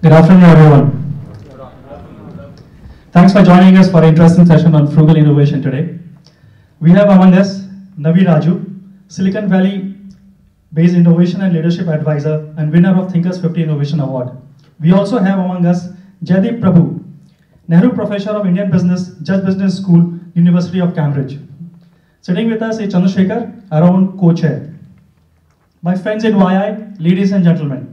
Good afternoon, everyone. Thanks for joining us for an interesting session on frugal innovation today. We have among us Navi Radjou, Silicon Valley-based innovation and leadership advisor and winner of Thinkers 50 Innovation Award. We also have among us Jaideep Prabhu, Nehru Professor of Indian Business, Judge Business School, University of Cambridge. Sitting with us is Chandrasekhar, our own co-chair. My friends in YI, ladies and gentlemen,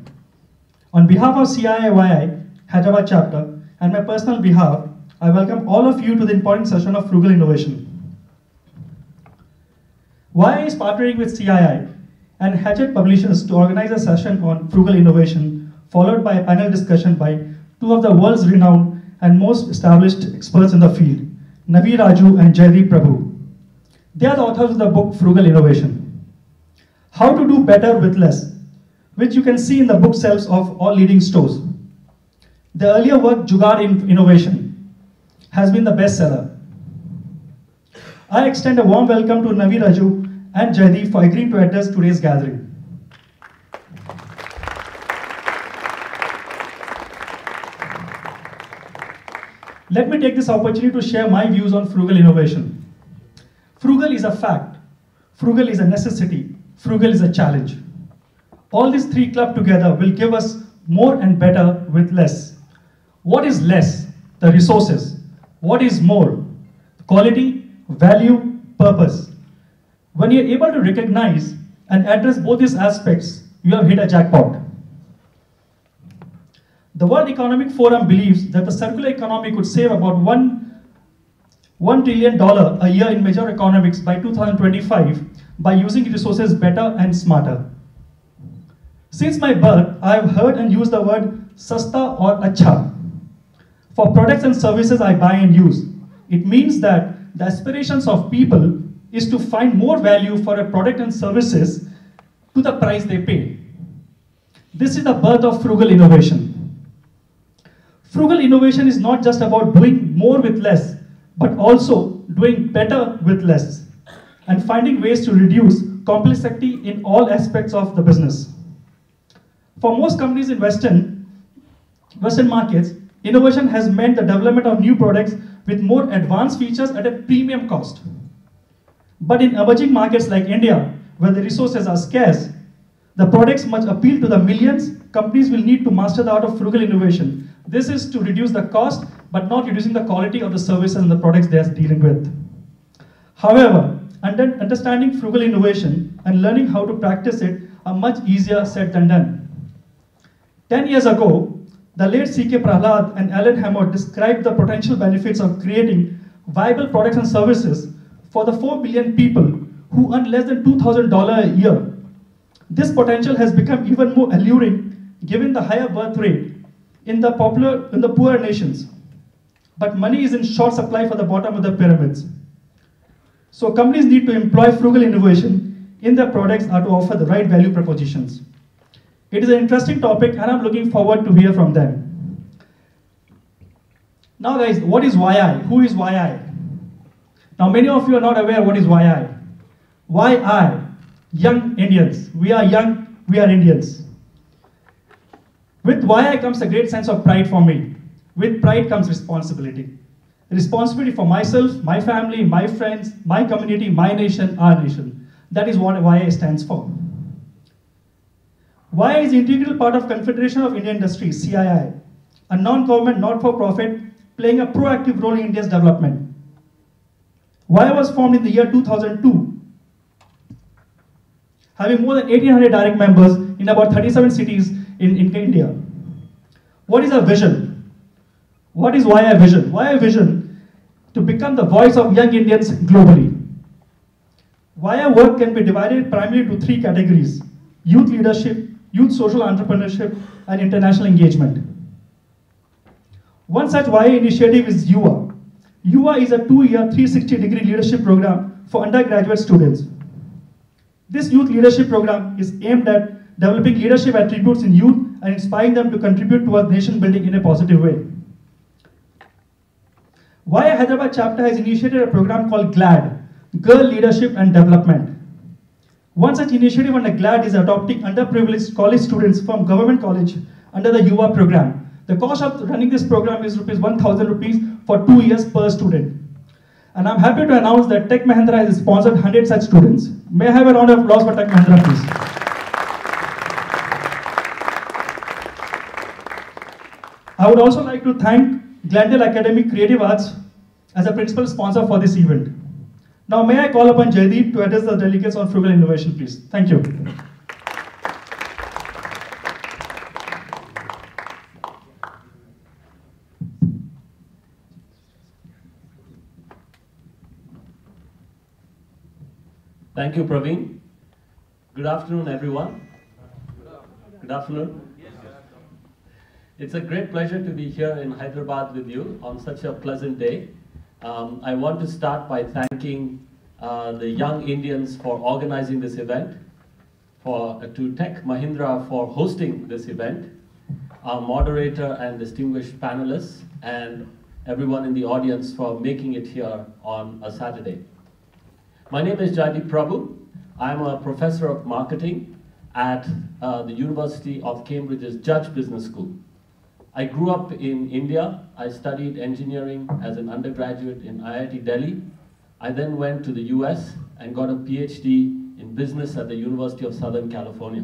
on behalf of CII Hyderabad chapter and my personal behalf, I welcome all of you to the important session of frugal innovation. YI is partnering with CII and Hachette Publishers to organize a session on frugal innovation, followed by a panel discussion by two of the world's renowned and most established experts in the field, Navi Radjou and Jaideep Prabhu. They are the authors of the book Frugal Innovation. How to do better with less, which you can see in the bookshelves of all leading stores. The earlier work, Jugaad Innovation, has been the bestseller. I extend a warm welcome to Navi Radjou and Jaideep for agreeing to address today's gathering. Let me take this opportunity to share my views on frugal innovation. Frugal is a fact, frugal is a necessity, frugal is a challenge. All these three clubbed together will give us more and better with less. What is less? The resources. What is more? Quality, value, purpose. When you're able to recognize and address both these aspects, you have hit a jackpot. The World Economic Forum believes that the circular economy could save about $1 trillion a year in major economics by 2025 by using resources better and smarter. Since my birth, I have heard and used the word sasta or acha for products and services I buy and use. It means that the aspirations of people is to find more value for a product and services to the price they pay. This is the birth of frugal innovation. Frugal innovation is not just about doing more with less, but also doing better with less and finding ways to reduce complexity in all aspects of the business. For most companies in Western markets, innovation has meant the development of new products with more advanced features at a premium cost. But in emerging markets like India, where the resources are scarce, the products must appeal to the millions. Companies will need to master the art of frugal innovation. This is to reduce the cost, but not reducing the quality of the services and the products they are dealing with. However, understanding frugal innovation and learning how to practice it are much easier said than done. 10 years ago, the late C.K. Prahlad and Alan Hammond described the potential benefits of creating viable products and services for the 4 billion people who earn less than $2,000 a year. This potential has become even more alluring given the higher birth rate in the poor nations. But money is in short supply for the bottom of the pyramids. So companies need to employ frugal innovation in their products or to offer the right value propositions. It is an interesting topic and I'm looking forward to hear from them. Now guys, what is YI? Who is YI? Now many of you are not aware what is YI. YI, young Indians. We are young, we are Indians. With YI comes a great sense of pride for me. With pride comes responsibility. Responsibility for myself, my family, my friends, my community, my nation, our nation. That is what YI stands for. YI is an integral part of Confederation of Indian Industries, CII, a non-government, not-for-profit, playing a proactive role in India's development. YI was formed in the year 2002, having more than 1,800 direct members in about 37 cities in India. What is our vision? What is YI vision? YI vision to become the voice of young Indians globally. YI work can be divided primarily into three categories: youth leadership, youth social entrepreneurship, and international engagement. One such YI initiative is YUVA. YUVA is a 2-year, 360-degree leadership program for undergraduate students. This youth leadership program is aimed at developing leadership attributes in youth and inspiring them to contribute towards nation building in a positive way. YI Hyderabad chapter has initiated a program called GLAD, Girl Leadership and Development. One such initiative under GLAD is adopting underprivileged college students from government college under the YUVA program. The cost of running this program is rupees 1,000 rupees for 2 years per student. And I'm happy to announce that Tech Mahindra has sponsored 100 such students. May I have a round of applause for Tech Mahindra, please? I would also like to thank Glendale Academy Creative Arts as a principal sponsor for this event. Now, may I call upon Jaideep to address the delegates on Frugal Innovation, please? Thank you. Thank you, Praveen. Good afternoon, everyone. Good afternoon. It's a great pleasure to be here in Hyderabad with you on such a pleasant day. I want to start by thanking the young Indians for organizing this event, to Tech Mahindra for hosting this event, our moderator and distinguished panelists, and everyone in the audience for making it here on a Saturday. My name is Jaideep Prabhu. I'm a professor of marketing at the University of Cambridge's Judge Business School. I grew up in India. I studied engineering as an undergraduate in IIT Delhi. I then went to the US and got a PhD in business at the University of Southern California.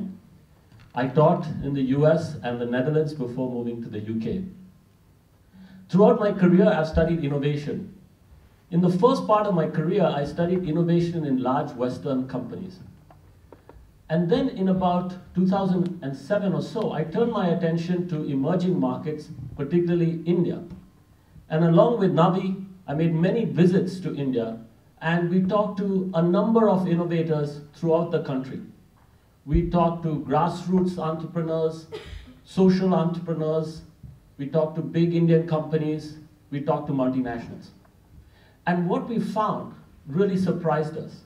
I taught in the US and the Netherlands before moving to the UK. Throughout my career, I've studied innovation. In the first part of my career, I studied innovation in large Western companies. And then in about 2007 or so, I turned my attention to emerging markets, particularly India. And along with Navi, I made many visits to India, and we talked to a number of innovators throughout the country. We talked to grassroots entrepreneurs, social entrepreneurs, we talked to big Indian companies, we talked to multinationals. And what we found really surprised us.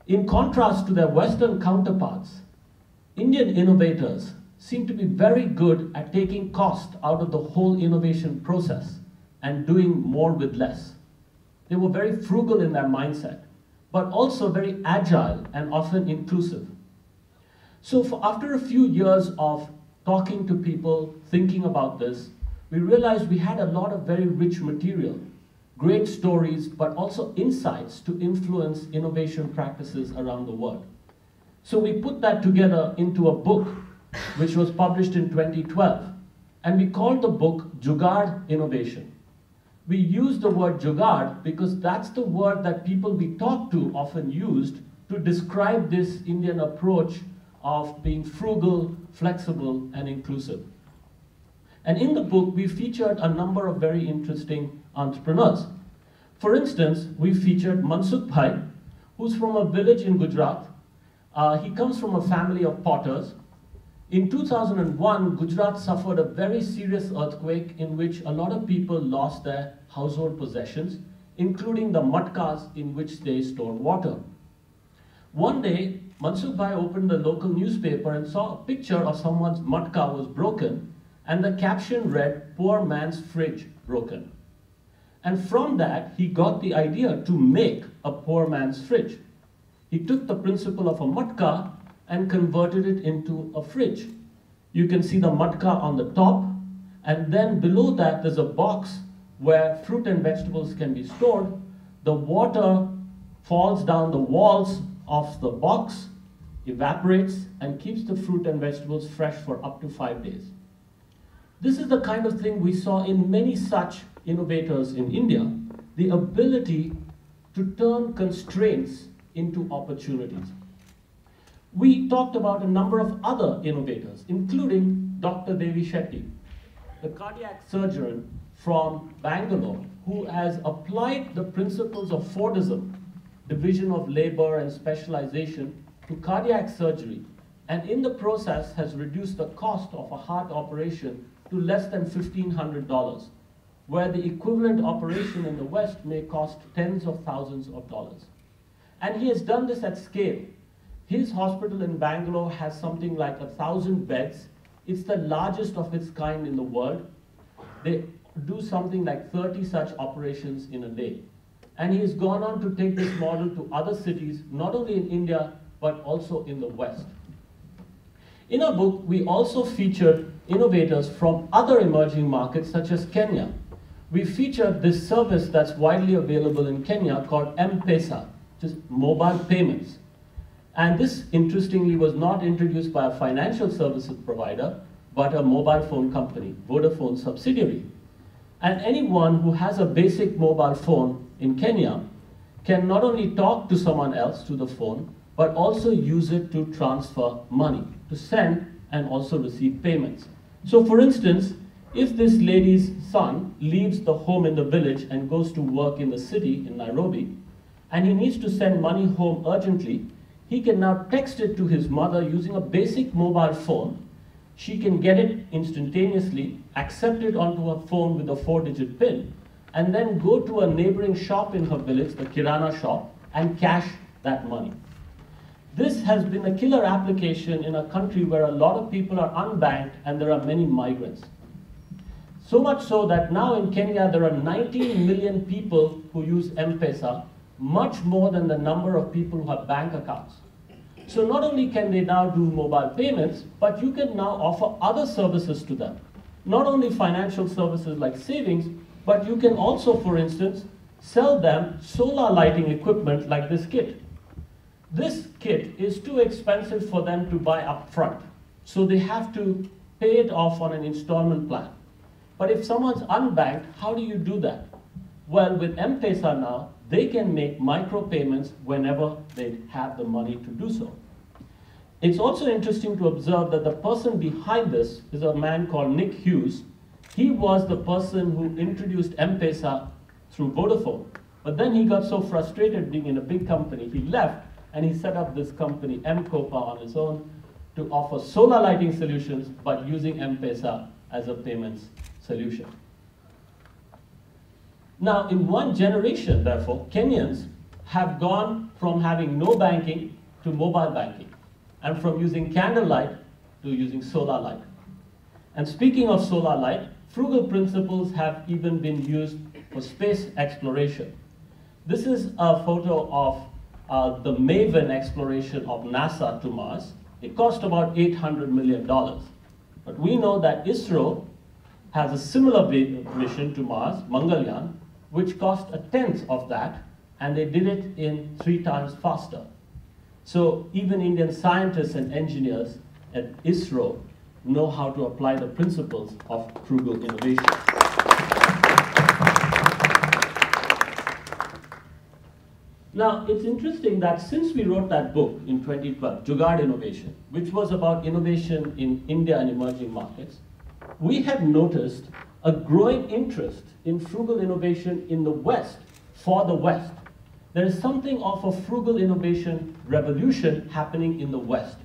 In contrast to their Western counterparts, Indian innovators seem to be very good at taking cost out of the whole innovation process and doing more with less. They were very frugal in their mindset, but also very agile and often inclusive. So after a few years of talking to people, thinking about this, we realized we had a lot of very rich material. Great stories, but also insights to influence innovation practices around the world. So we put that together into a book, which was published in 2012, and we called the book Jugaad Innovation. We used the word Jugaad because that's the word that people we talked to often used to describe this Indian approach of being frugal, flexible, and inclusive. And in the book, we featured a number of very interesting entrepreneurs. For instance, we featured Mansukh Bhai, who's from a village in Gujarat. He comes from a family of potters. In 2001, Gujarat suffered a very serious earthquake in which a lot of people lost their household possessions, including the matkas in which they stored water. One day, Mansukh Bhai opened the local newspaper and saw a picture of someone's matka was broken, and the caption read, "Poor man's fridge broken." And from that, he got the idea to make a poor man's fridge. He took the principle of a matka and converted it into a fridge. You can see the matka on the top, and then below that there's a box where fruit and vegetables can be stored. The water falls down the walls of the box, evaporates, and keeps the fruit and vegetables fresh for up to 5 days. This is the kind of thing we saw in many such innovators in India, the ability to turn constraints into opportunities. We talked about a number of other innovators, including Dr. Devi Shetty, the cardiac surgeon from Bangalore, who has applied the principles of Fordism, division of labor and specialization, to cardiac surgery, and in the process has reduced the cost of a heart operation to less than $1,500, where the equivalent operation in the West may cost tens of thousands of dollars. And he has done this at scale. His hospital in Bangalore has something like 1,000 beds. It's the largest of its kind in the world. They do something like 30 such operations in a day. And he has gone on to take this model to other cities, not only in India, but also in the West. In our book, we also featured innovators from other emerging markets such as Kenya. We featured this service that's widely available in Kenya called M-Pesa, which is mobile payments. And this, interestingly, was not introduced by a financial services provider, but a mobile phone company, Vodafone subsidiary. And anyone who has a basic mobile phone in Kenya can not only talk to someone else through the phone, but also use it to transfer money, to send and also receive payments. So for instance, if this lady's son leaves the home in the village and goes to work in the city in Nairobi, and he needs to send money home urgently, he can now text it to his mother using a basic mobile phone. She can get it instantaneously, accept it onto her phone with a 4-digit PIN, and then go to a neighboring shop in her village, the Kirana shop, and cash that money. This has been a killer application in a country where a lot of people are unbanked and there are many migrants. So much so that now in Kenya there are 19 million people who use M-Pesa, much more than the number of people who have bank accounts. So not only can they now do mobile payments, but you can now offer other services to them. Not only financial services like savings, but you can also, for instance, sell them solar lighting equipment like this kit. This kit is too expensive for them to buy up front, so they have to pay it off on an installment plan. But if someone's unbanked, how do you do that? Well, with M-Pesa now, they can make micro payments whenever they have the money to do so. It's also interesting to observe that the person behind this is a man called Nick Hughes. He was the person who introduced M-Pesa through Vodafone. But then he got so frustrated being in a big company, he left and he set up this company, M-Copa, on his own to offer solar lighting solutions, but using M-Pesa as a payments solution. Now, in one generation, therefore, Kenyans have gone from having no banking to mobile banking, and from using candlelight to using solar light. And speaking of solar light, frugal principles have even been used for space exploration. This is a photo of the Maven exploration of NASA to Mars. It cost about $800 million. But we know that ISRO has a similar mission to Mars, Mangalyaan, which cost 1/10 of that, and they did it in 3 times faster. So even Indian scientists and engineers at ISRO know how to apply the principles of frugal innovation. Now, it's interesting that since we wrote that book in 2012, Jugaad Innovation, which was about innovation in India and emerging markets, we have noticed a growing interest in frugal innovation in the West, for the West. There is something of a frugal innovation revolution happening in the West.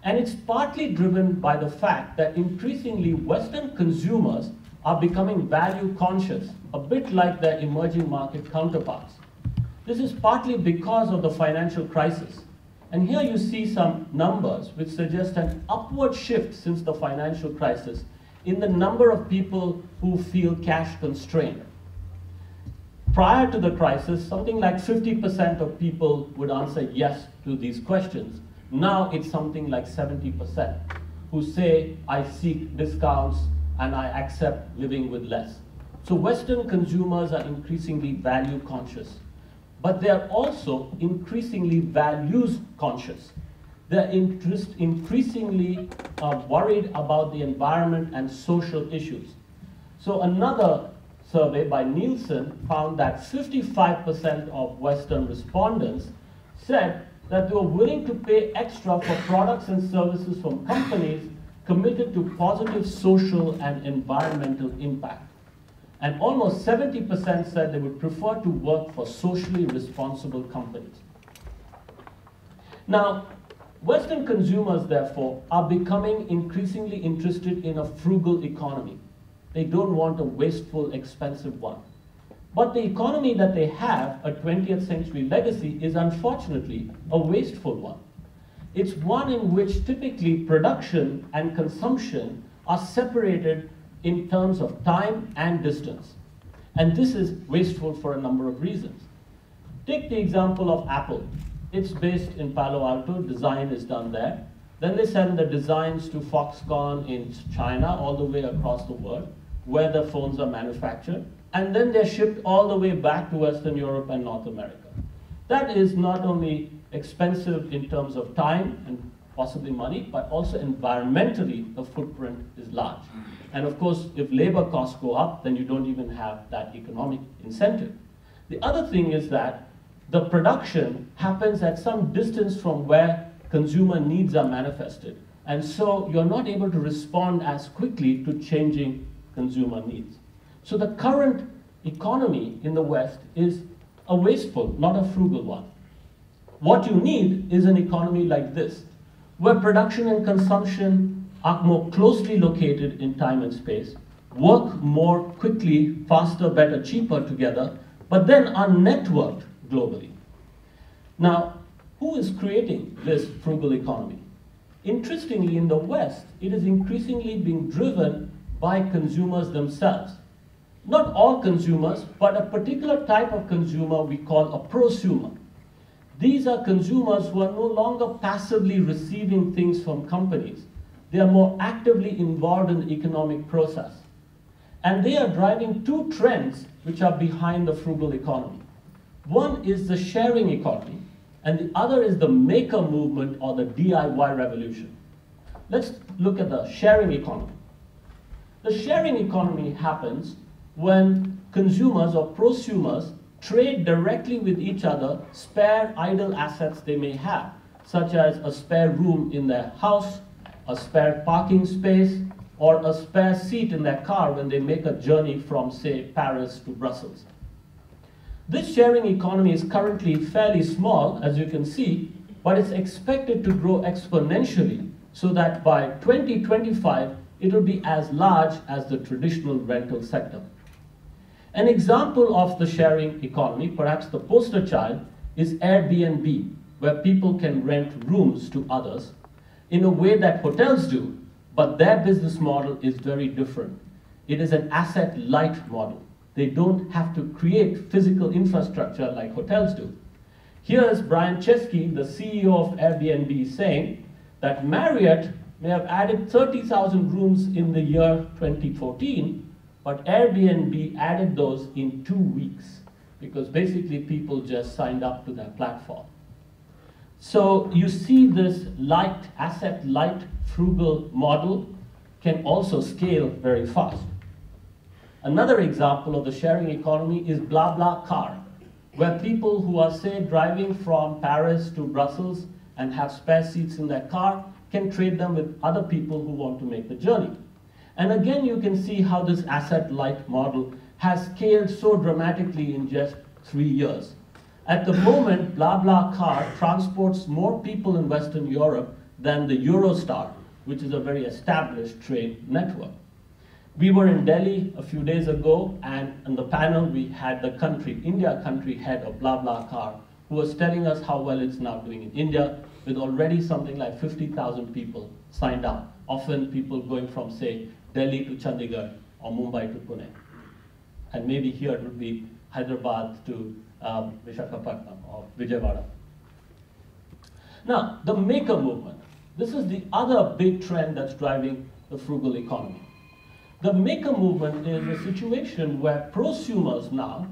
And it's partly driven by the fact that increasingly Western consumers are becoming value conscious, a bit like their emerging market counterparts. This is partly because of the financial crisis. And here you see some numbers which suggest an upward shift since the financial crisis in the number of people who feel cash constrained. Prior to the crisis, something like 50% of people would answer yes to these questions. Now it's something like 70% who say, I seek discounts and I accept living with less. So Western consumers are increasingly value conscious, but they're also increasingly values conscious. They're increasingly worried about the environment and social issues. So another survey by Nielsen found that 55% of Western respondents said that they were willing to pay extra for products and services from companies committed to positive social and environmental impact. And almost 70% said they would prefer to work for socially responsible companies. Now, Western consumers, therefore, are becoming increasingly interested in a frugal economy. They don't want a wasteful, expensive one. But the economy that they have, a 20th century legacy, is unfortunately a wasteful one. It's one in which typically production and consumption are separated in terms of time and distance. And this is wasteful for a number of reasons. Take the example of Apple. It's based in Palo Alto, design is done there. Then they send the designs to Foxconn in China, all the way across the world, where the phones are manufactured. And then they're shipped all the way back to Western Europe and North America. That is not only expensive in terms of time and possibly money, but also environmentally, the footprint is large. And of course, if labor costs go up, then you don't even have that economic incentive. The other thing is that the production happens at some distance from where consumer needs are manifested. And so you're not able to respond as quickly to changing consumer needs. So the current economy in the West is a wasteful, not a frugal one. What you need is an economy like this, where production and consumption are more closely located in time and space, work more quickly, faster, better, cheaper together, but then are networked globally. Now, who is creating this frugal economy? Interestingly, in the West, it is increasingly being driven by consumers themselves. Not all consumers, but a particular type of consumer we call a prosumer. These are consumers who are no longer passively receiving things from companies. They are more actively involved in the economic process. And they are driving two trends which are behind the frugal economy. One is the sharing economy, and the other is the maker movement or the DIY revolution. Let's look at the sharing economy. The sharing economy happens when consumers or prosumers trade directly with each other spare idle assets they may have, such as a spare room in their house, a spare parking space, or a spare seat in their car when they make a journey from, say, Paris to Brussels. This sharing economy is currently fairly small, as you can see, but it's expected to grow exponentially so that by 2025, it will be as large as the traditional rental sector. An example of the sharing economy, perhaps the poster child, is Airbnb, where people can rent rooms to others in a way that hotels do, but their business model is very different. It is an asset-light model. They don't have to create physical infrastructure like hotels do. Here's Brian Chesky, the CEO of Airbnb, saying that Marriott may have added 30,000 rooms in the year 2014, but Airbnb added those in 2 weeks because basically people just signed up to their platform. So you see this light, asset-light, frugal model can also scale very fast. Another example of the sharing economy is BlaBlaCar, where people who are, say, driving from Paris to Brussels and have spare seats in their car can trade them with other people who want to make the journey. And again, you can see how this asset-light model has scaled so dramatically in just 3 years. At the moment, BlaBlaCar transports more people in Western Europe than the Eurostar, which is a very established trade network. We were in Delhi a few days ago, and on the panel we had the India country head of BlaBlaCar, who was telling us how well it's now doing in India, with already something like 50,000 people signed up. Often people going from, say, Delhi to Chandigarh or Mumbai to Pune. And maybe here it would be Hyderabad to Visakhapatnam or Vijayanand. Now, the maker movement. This is the other big trend that's driving the frugal economy. The maker movement is a situation where prosumers now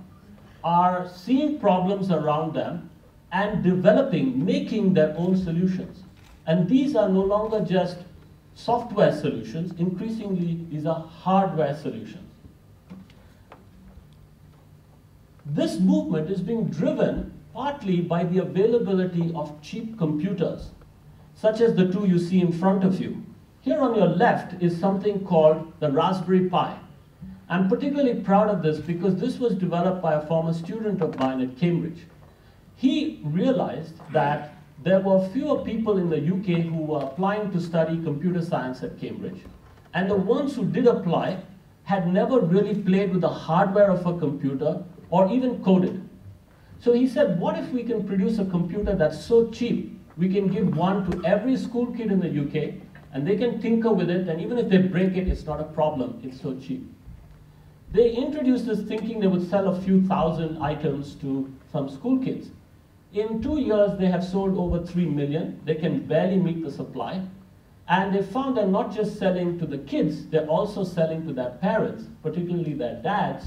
are seeing problems around them and developing, making their own solutions. And these are no longer just software solutions, increasingly these are hardware solutions. This movement is being driven partly by the availability of cheap computers, such as the two you see in front of you. Here on your left is something called the Raspberry Pi. I'm particularly proud of this because this was developed by a former student of mine at Cambridge. He realized that there were fewer people in the UK who were applying to study computer science at Cambridge. And the ones who did apply had never really played with the hardware of a computer or even coded. So he said, what if we can produce a computer that's so cheap, we can give one to every school kid in the UK, and they can tinker with it, and even if they break it, it's not a problem, it's so cheap. They introduced this thinking they would sell a few thousand items to some school kids. In 2 years, they have sold over 3 million. They can barely meet the supply. And they found they're not just selling to the kids, they're also selling to their parents, particularly their dads,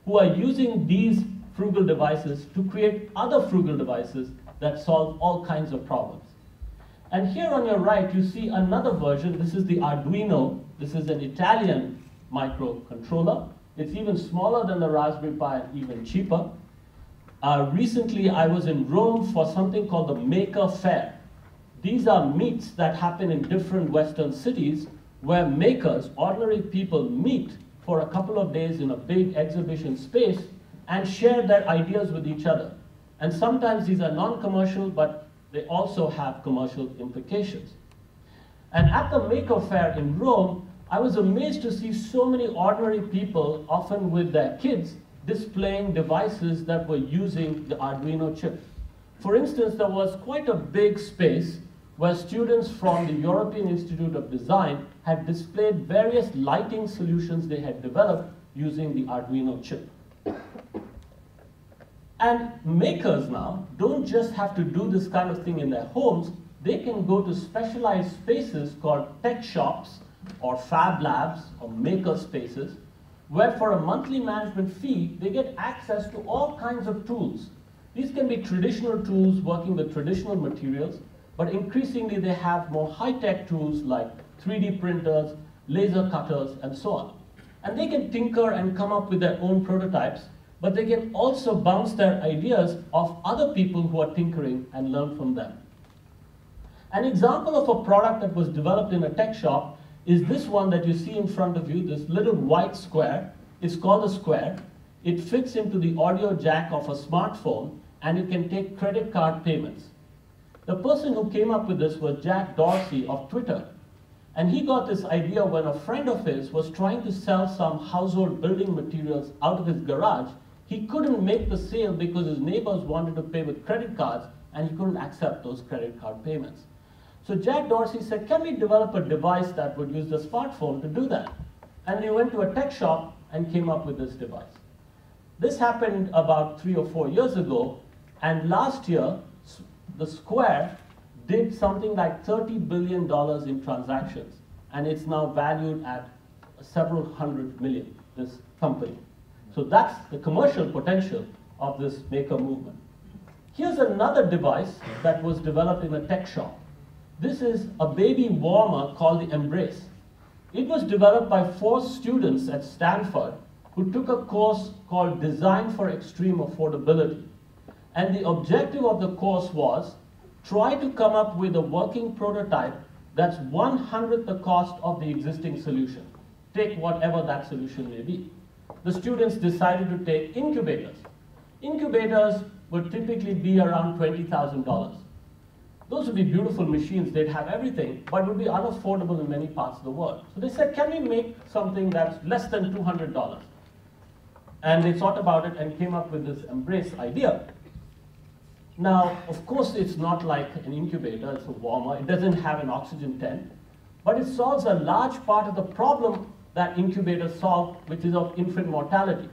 who are using these frugal devices to create other frugal devices that solve all kinds of problems. And here on your right, you see another version. This is the Arduino. This is an Italian microcontroller. It's even smaller than the Raspberry Pi and even cheaper. Recently, I was in Rome for something called the Maker Faire. These are meets that happen in different Western cities where makers, ordinary people, meet for a couple of days in a big exhibition space and share their ideas with each other. And sometimes these are non-commercial, but they also have commercial implications. And at the Maker Faire in Rome, I was amazed to see so many ordinary people, often with their kids, displaying devices that were using the Arduino chip. For instance, there was quite a big space where students from the European Institute of Design had displayed various lighting solutions they had developed using the Arduino chip. And makers now don't just have to do this kind of thing in their homes, they can go to specialized spaces called tech shops or fab labs or maker spaces, where for a monthly management fee, they get access to all kinds of tools. These can be traditional tools working with traditional materials, but increasingly they have more high-tech tools like 3D printers, laser cutters, and so on. And they can tinker and come up with their own prototypes, but they can also bounce their ideas off other people who are tinkering and learn from them. An example of a product that was developed in a tech shop is this one that you see in front of you, this little white square. It's called a square. It fits into the audio jack of a smartphone, and it can take credit card payments. The person who came up with this was Jack Dorsey of Twitter. And he got this idea when a friend of his was trying to sell some household building materials out of his garage. He couldn't make the sale because his neighbors wanted to pay with credit cards, and he couldn't accept those credit card payments. So Jack Dorsey said, can we develop a device that would use the smartphone to do that? And they went to a tech shop and came up with this device. This happened about 3 or 4 years ago, and last year, the Square did something like $30 billion in transactions, and it's now valued at several hundred million, this company. So that's the commercial potential of this maker movement. Here's another device that was developed in a tech shop. This is a baby warmer called the Embrace. It was developed by 4 students at Stanford who took a course called Design for Extreme Affordability. And the objective of the course was try to come up with a working prototype that's 1/100th the cost of the existing solution. Take whatever that solution may be. The students decided to take incubators. Incubators would typically be around $20,000. Those would be beautiful machines, they'd have everything, but would be unaffordable in many parts of the world. So they said, can we make something that's less than $200? And they thought about it and came up with this Embrace idea. Now, of course, it's not like an incubator, it's a warmer. It doesn't have an oxygen tent, but it solves a large part of the problem that incubators solve, which is of infant mortality.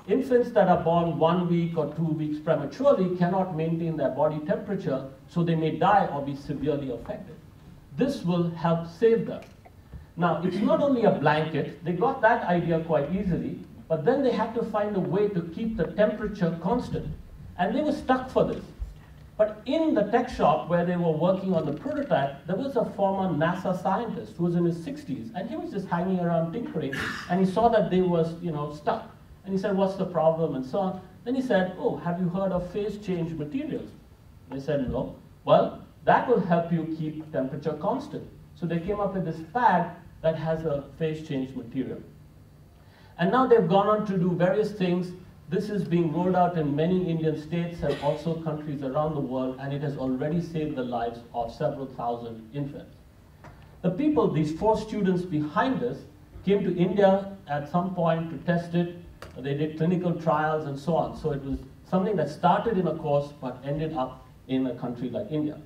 Infants that are born 1 week or 2 weeks prematurely cannot maintain their body temperature, so they may die or be severely affected. This will help save them. Now, it's not only a blanket. They got that idea quite easily, but then they had to find a way to keep the temperature constant. And they were stuck for this. But in the tech shop where they were working on the prototype, there was a former NASA scientist who was in his 60s, and he was just hanging around tinkering, and he saw that they was, stuck. And he said, what's the problem, and so on. Then he said, oh, have you heard of phase change materials? They said, no. Well, that will help you keep temperature constant. So they came up with this pad that has a phase change material. And now they've gone on to do various things. This is being rolled out in many Indian states and also countries around the world, and it has already saved the lives of several thousand infants. The people, these 4 students behind this, came to India at some point to test it. They did clinical trials and so on. So it was something that started in a course but ended up in a country like India.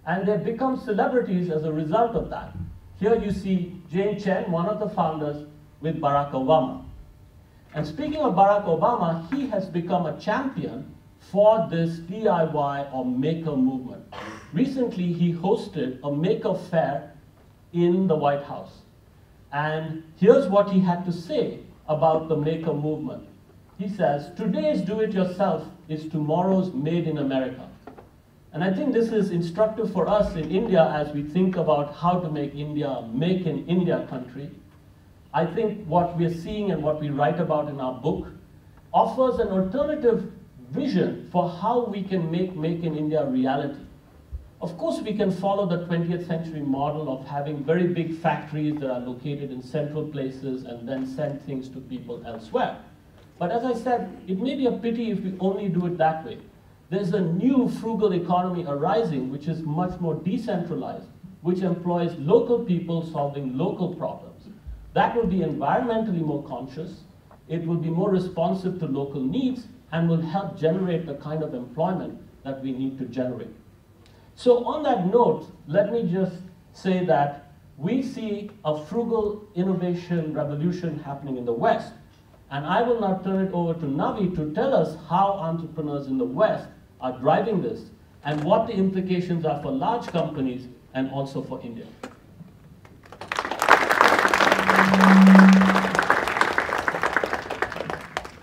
And they've become celebrities as a result of that. Here you see Jane Chen, one of the founders, with Barack Obama. And speaking of Barack Obama, he has become a champion for this DIY or maker movement. Recently, he hosted a maker fair in the White House. And here's what he had to say about the maker movement. He says, today's do-it-yourself is tomorrow's made in America. And I think this is instructive for us in India as we think about how to make India a make in India country. I think what we're seeing and what we write about in our book offers an alternative vision for how we can make in India a reality. Of course, we can follow the 20th century model of having very big factories that are located in central places and then send things to people elsewhere. But as I said, it may be a pity if we only do it that way. There's a new frugal economy arising which is much more decentralized, which employs local people solving local problems. That will be environmentally more conscious, it will be more responsive to local needs, and will help generate the kind of employment that we need to generate. So on that note, let me just say that we see a frugal innovation revolution happening in the West. And I will now turn it over to Navi to tell us how entrepreneurs in the West are driving this and what the implications are for large companies and also for India.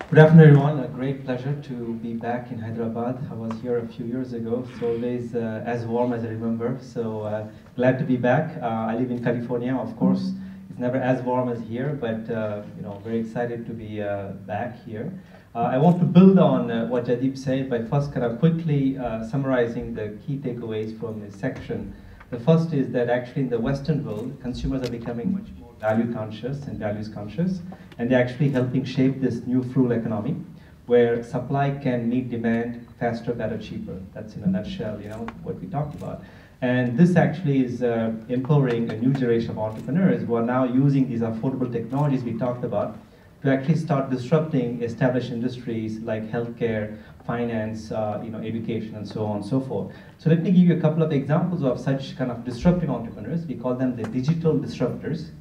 Good afternoon, everyone. A great pleasure to be back in Hyderabad. I was here a few years ago, so always as warm as I remember. So glad to be back. I live in California, of course. It's never as warm as here, but very excited to be back here. I want to build on what Jaideep said by first kind of quickly summarizing the key takeaways from this section. The first is that actually in the Western world, consumers are becoming much more value conscious and values conscious, and they're actually helping shape this new frugal economy where supply can meet demand faster, better, cheaper. That's in a nutshell, what we talked about. And this actually is empowering a new generation of entrepreneurs who are now using these affordable technologies we talked about to actually start disrupting established industries like healthcare, finance, education, and so on and so forth. So let me give you a couple of examples of such kind of disruptive entrepreneurs. We call them the digital disruptors.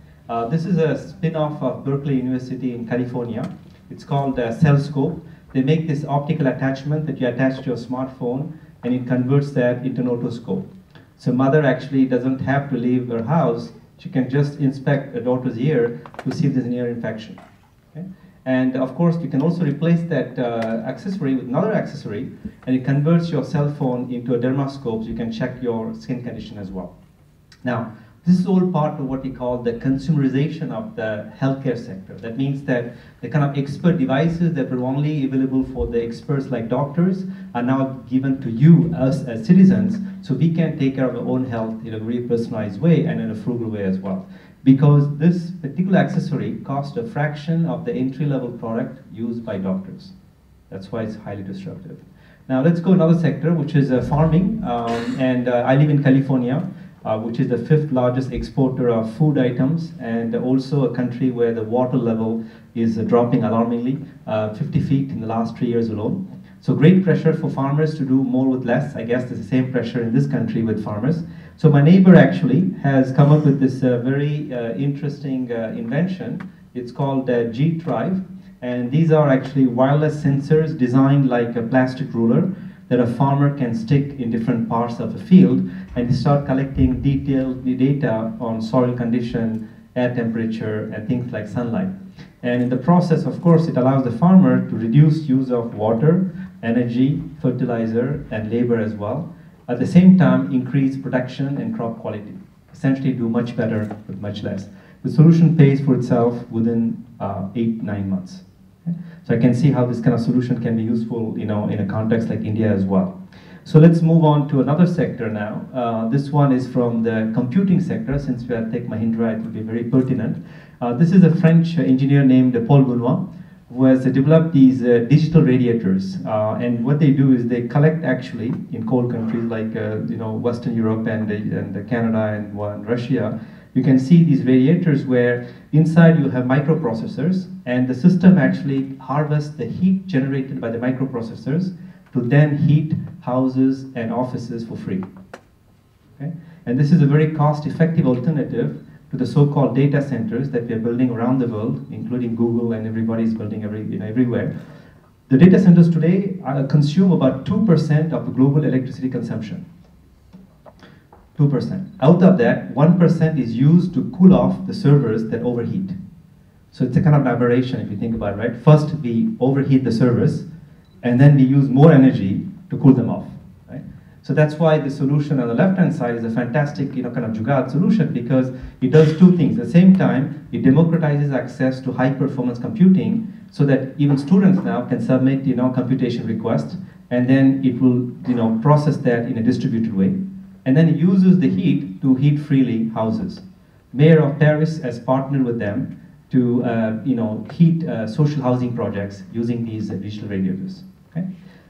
This is a spin-off of Berkeley University in California. It's called CellScope. They make this optical attachment that you attach to your smartphone, and it converts that into an otoscope. So mother actually doesn't have to leave her house. She can just inspect her daughter's ear to see if there's an ear infection. Okay? And of course, you can also replace that accessory with another accessory, and it converts your cell phone into a dermoscope so you can check your skin condition as well. Now, this is all part of what we call the consumerization of the healthcare sector. That means that the kind of expert devices that were only available for the experts like doctors are now given to you, us as citizens, so we can take care of our own health in a very personalized way and in a frugal way as well. Because this particular accessory costs a fraction of the entry-level product used by doctors. That's why it's highly disruptive. Now let's go another sector, which is farming. I live in California, which is the 5th largest exporter of food items, and also a country where the water level is dropping alarmingly, 50 feet in the last 3 years alone. So great pressure for farmers to do more with less. I guess there's the same pressure in this country with farmers. So my neighbor actually has come up with this very interesting invention. It's called G-Drive, and these are actually wireless sensors designed like a plastic ruler that a farmer can stick in different parts of the field and start collecting detailed data on soil condition, air temperature, and things like sunlight. And in the process, of course, it allows the farmer to reduce use of water, energy, fertilizer, and labor as well. At the same time, increase production and crop quality. Essentially do much better with much less. The solution pays for itself within 8-9 months. Okay? So I can see how this kind of solution can be useful, in a context like India as well. So let's move on to another sector now. This one is from the computing sector. Since we are Tech Mahindra, it will be very pertinent. This is a French engineer named Paul Benoit, who has developed these digital radiators. And what they do is they collect actually in cold countries like Western Europe and Canada and Russia. You can see these radiators where inside you have microprocessors, and the system actually harvests the heat generated by the microprocessors to then heat houses and offices for free. Okay? And this is a very cost-effective alternative to the so-called data centers that we are building around the world, including Google, and everybody is building everywhere. The data centers today consume about 2% of the global electricity consumption. 2%. Out of that, 1% is used to cool off the servers that overheat. So it's a kind of aberration if you think about it, right? First, we overheat the servers, and then we use more energy to cool them off, right? So that's why the solution on the left-hand side is a fantastic, kind of jugaad solution, because it does two things. At the same time, it democratizes access to high-performance computing so that even students now can submit, computation requests, and then it will, process that in a distributed way. And then it uses the heat to heat freely houses. Mayor of Paris has partnered with them to heat social housing projects using these digital radiators. Okay?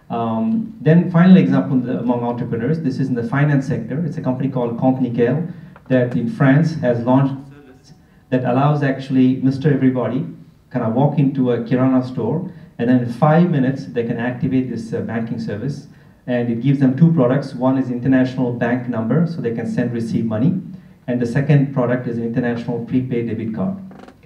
Then final example among entrepreneurs, this is in the finance sector. It's a company called Comp Nickel that in France has launched a service that allows actually Mr. Everybody kind of walk into a Kirana store, and then in 5 minutes they can activate this banking service, and it gives them two products. One is international bank number, so they can send, receive money, and the second product is an international prepaid debit card,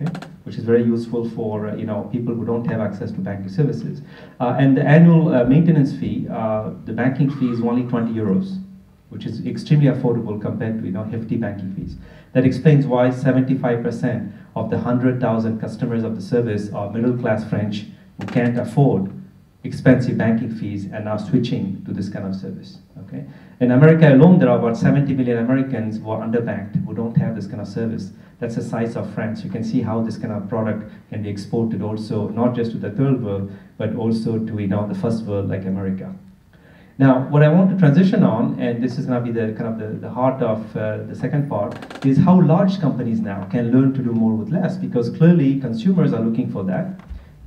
okay, which is very useful for people who don't have access to banking services. And the annual maintenance fee, the banking fee is only 20 euros, which is extremely affordable compared to hefty banking fees. That explains why 75% of the 100,000 customers of the service are middle-class French who can't afford expensive banking fees and are switching to this kind of service. Okay? In America alone, there are about 70 million Americans who are underbanked, who don't have this kind of service. That's the size of France. You can see how this kind of product can be exported also, not just to the third world, but also to the first world like America. Now, what I want to transition on, and this is going to be the kind of the heart of the second part, is how large companies now can learn to do more with less, because clearly consumers are looking for that.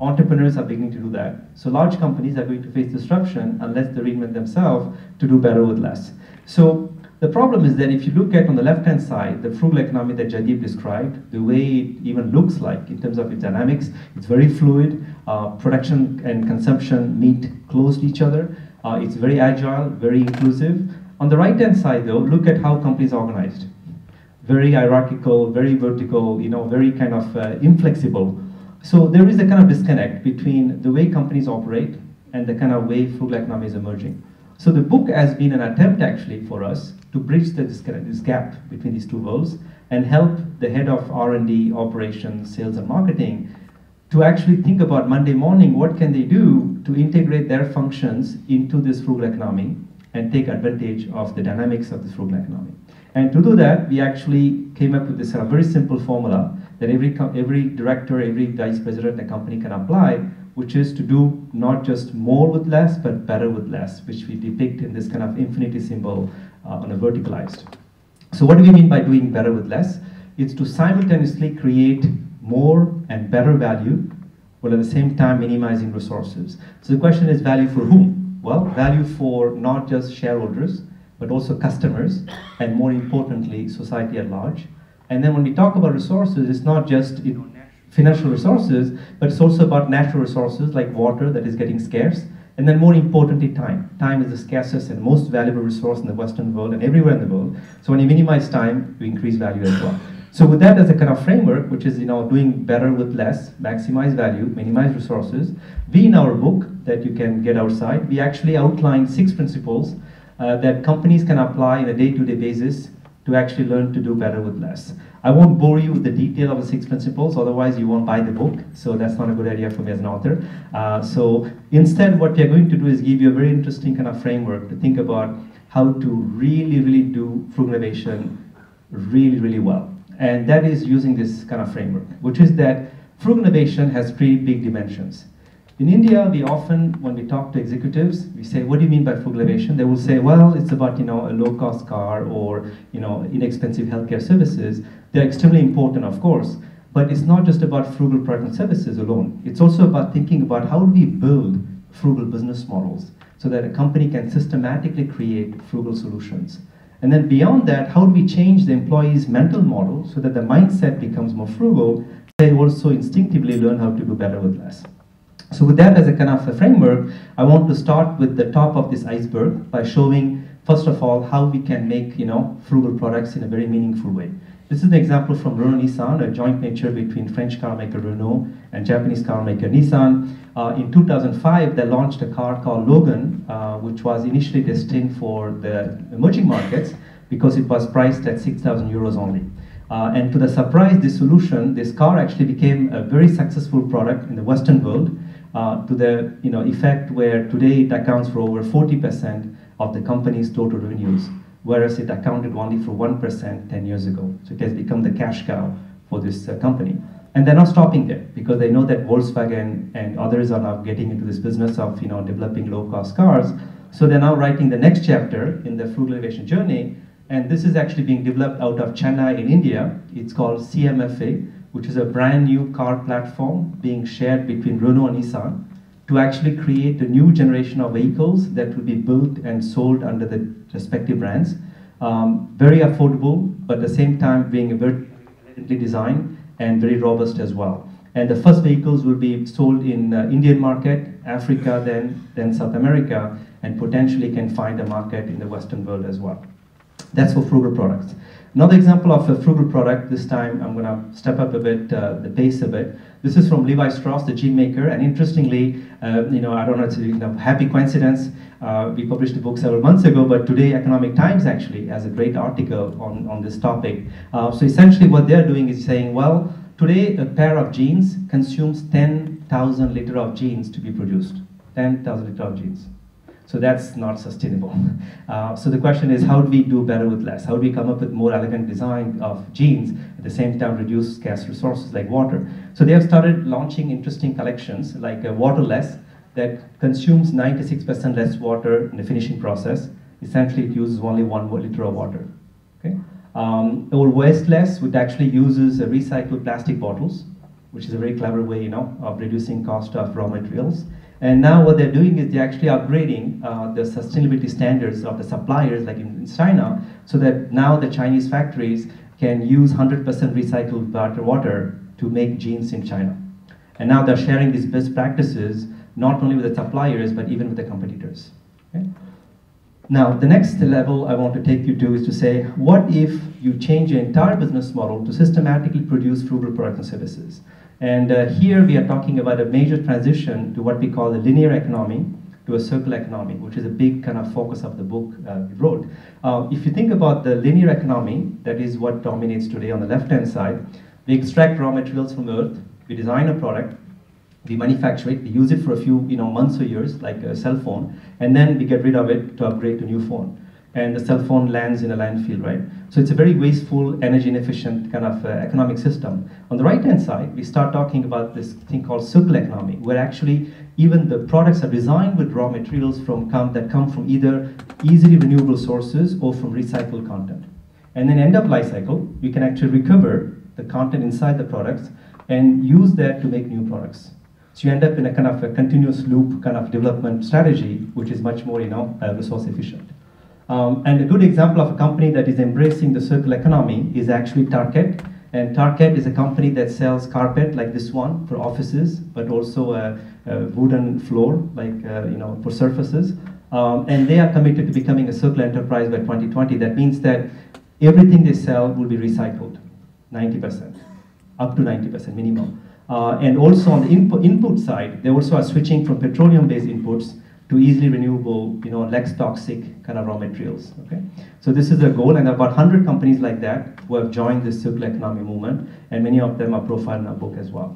Entrepreneurs are beginning to do that. So large companies are going to face disruption unless they reinvent themselves to do better with less. So the problem is that if you look at on the left-hand side, the frugal economy that Jaideep described, the way it even looks like in terms of its dynamics, it's very fluid. Production and consumption meet close to each other. It's very agile, very inclusive. On the right-hand side, though, look at how companies are organized. Very hierarchical, very vertical, very kind of inflexible. So there is a kind of disconnect between the way companies operate and the kind of way frugal economy is emerging. So the book has been an attempt actually for us to bridge this gap between these two worlds and help the head of R&D, operations, sales and marketing to actually think about Monday morning, what can they do to integrate their functions into this frugal economy and take advantage of the dynamics of this frugal economy. And to do that, we actually came up with this very simple formula that every director, every vice president in a company can apply, which is to do not just more with less, but better with less, which we depict in this kind of infinity symbol on a verticalized. So what do we mean by doing better with less? It's to simultaneously create more and better value, while at the same time minimizing resources. So the question is, value for whom? Well, value for not just shareholders, but also customers, and more importantly, society at large. And then when we talk about resources, it's not just financial resources, but it's also about natural resources like water that is getting scarce, and then more importantly, time. Time is the scarcest and most valuable resource in the Western world and everywhere in the world. So when you minimize time, you increase value as well. So with that as a kind of framework, which is doing better with less, maximize value, minimize resources, we in our book that you can get outside, we actually outline 6 principles that companies can apply on a day-to-day basis to actually learn to do better with less. I won't bore you with the detail of the 6 principles, otherwise you won't buy the book, so that's not a good idea for me as an author. So instead what we are going to do is give you a very interesting kind of framework to think about how to really do frugal innovation really well. And that is using this kind of framework, which is that frugal innovation has 3 big dimensions. In India, we often, when we talk to executives, we say, what do you mean by frugal innovation? They will say, well, it's about a low-cost car or inexpensive healthcare services. They're extremely important, of course, but it's not just about frugal product and services alone. It's also about thinking about how do we build frugal business models so that a company can systematically create frugal solutions. And then beyond that, how do we change the employee's mental model so that the mindset becomes more frugal? They also instinctively learn how to do better with less. So with that as a kind of a framework, I want to start with the top of this iceberg by showing, first of all, how we can make frugal products in a very meaningful way. This is an example from Renault-Nissan, a joint venture between French car maker Renault and Japanese car maker Nissan. In 2005, they launched a car called Logan, which was initially destined for the emerging markets, because it was priced at 6,000 euros only. And to the surprise, this solution, this car actually became a very successful product in the Western world, to the effect where today it accounts for over 40% of the company's total revenues, whereas it accounted only for 1% 10 years ago. So it has become the cash cow for this company. And they're not stopping there, because they know that Volkswagen and others are now getting into this business of developing low-cost cars. So they're now writing the next chapter in the Frugal Innovation journey, and this is actually being developed out of Chennai in India. It's called CMFA, which is a brand new car platform being shared between Renault and Nissan to actually create a new generation of vehicles that will be built and sold under the respective brands. Very affordable, but at the same time being very designed and very robust as well. And the first vehicles will be sold in Indian market, Africa, then South America, and potentially can find a market in the Western world as well. That's for frugal products. Another example of a frugal product, this time I'm going to step up a bit, the pace a bit. This is from Levi Strauss, the jean maker, and interestingly, I don't know, it's a happy coincidence. We published a book several months ago, but today Economic Times actually has a great article on this topic. So essentially what they're doing is saying, well, today a pair of jeans consumes 10,000 liters of jeans to be produced. 10,000 liters of jeans. So that's not sustainable. So the question is, how do we do better with less? How do we come up with more elegant design of jeans, at the same time reduce scarce resources like water? So they have started launching interesting collections like waterless that consumes 96% less water in the finishing process. Essentially, it uses only 1 liter of water. Okay? Or wasteless, which actually uses recycled plastic bottles, which is a very clever way, of reducing cost of raw materials. And now what they're doing is they're actually upgrading the sustainability standards of the suppliers, like in China, so that now the Chinese factories can use 100% recycled water to make jeans in China. And now they're sharing these best practices, not only with the suppliers, but even with the competitors. Okay? Now, the next level I want to take you to is to say, what if you change your entire business model to systematically produce frugal products and services? And here we are talking about a major transition to what we call the linear economy to a circular economy, which is a big kind of focus of the book we wrote. If you think about the linear economy, that is what dominates today on the left-hand side. We extract raw materials from Earth, we design a product, we manufacture it, we use it for a few months or years, like a cell phone, and then we get rid of it to upgrade to a new phone. And the cell phone lands in a landfill, right? So it's a very wasteful, energy inefficient kind of economic system. On the right-hand side, we start talking about this thing called circular economy, where actually even the products are designed with raw materials that come from either easily renewable sources or from recycled content. And then end of life cycle, you can actually recover the content inside the products and use that to make new products. So you end up in a kind of a continuous loop kind of development strategy, which is much more resource efficient. And a good example of a company that is embracing the circular economy is actually Target. And Target is a company that sells carpet like this one for offices, but also a wooden floor like for surfaces. And they are committed to becoming a circular enterprise by 2020. That means that everything they sell will be recycled, 90%, up to 90% minimum. And also on the input side, they also are switching from petroleum-based inputs to easily renewable, less toxic kind of raw materials. Okay, so this is the goal, and about 100 companies like that who have joined this circular economy movement, and many of them are profiled in our book as well.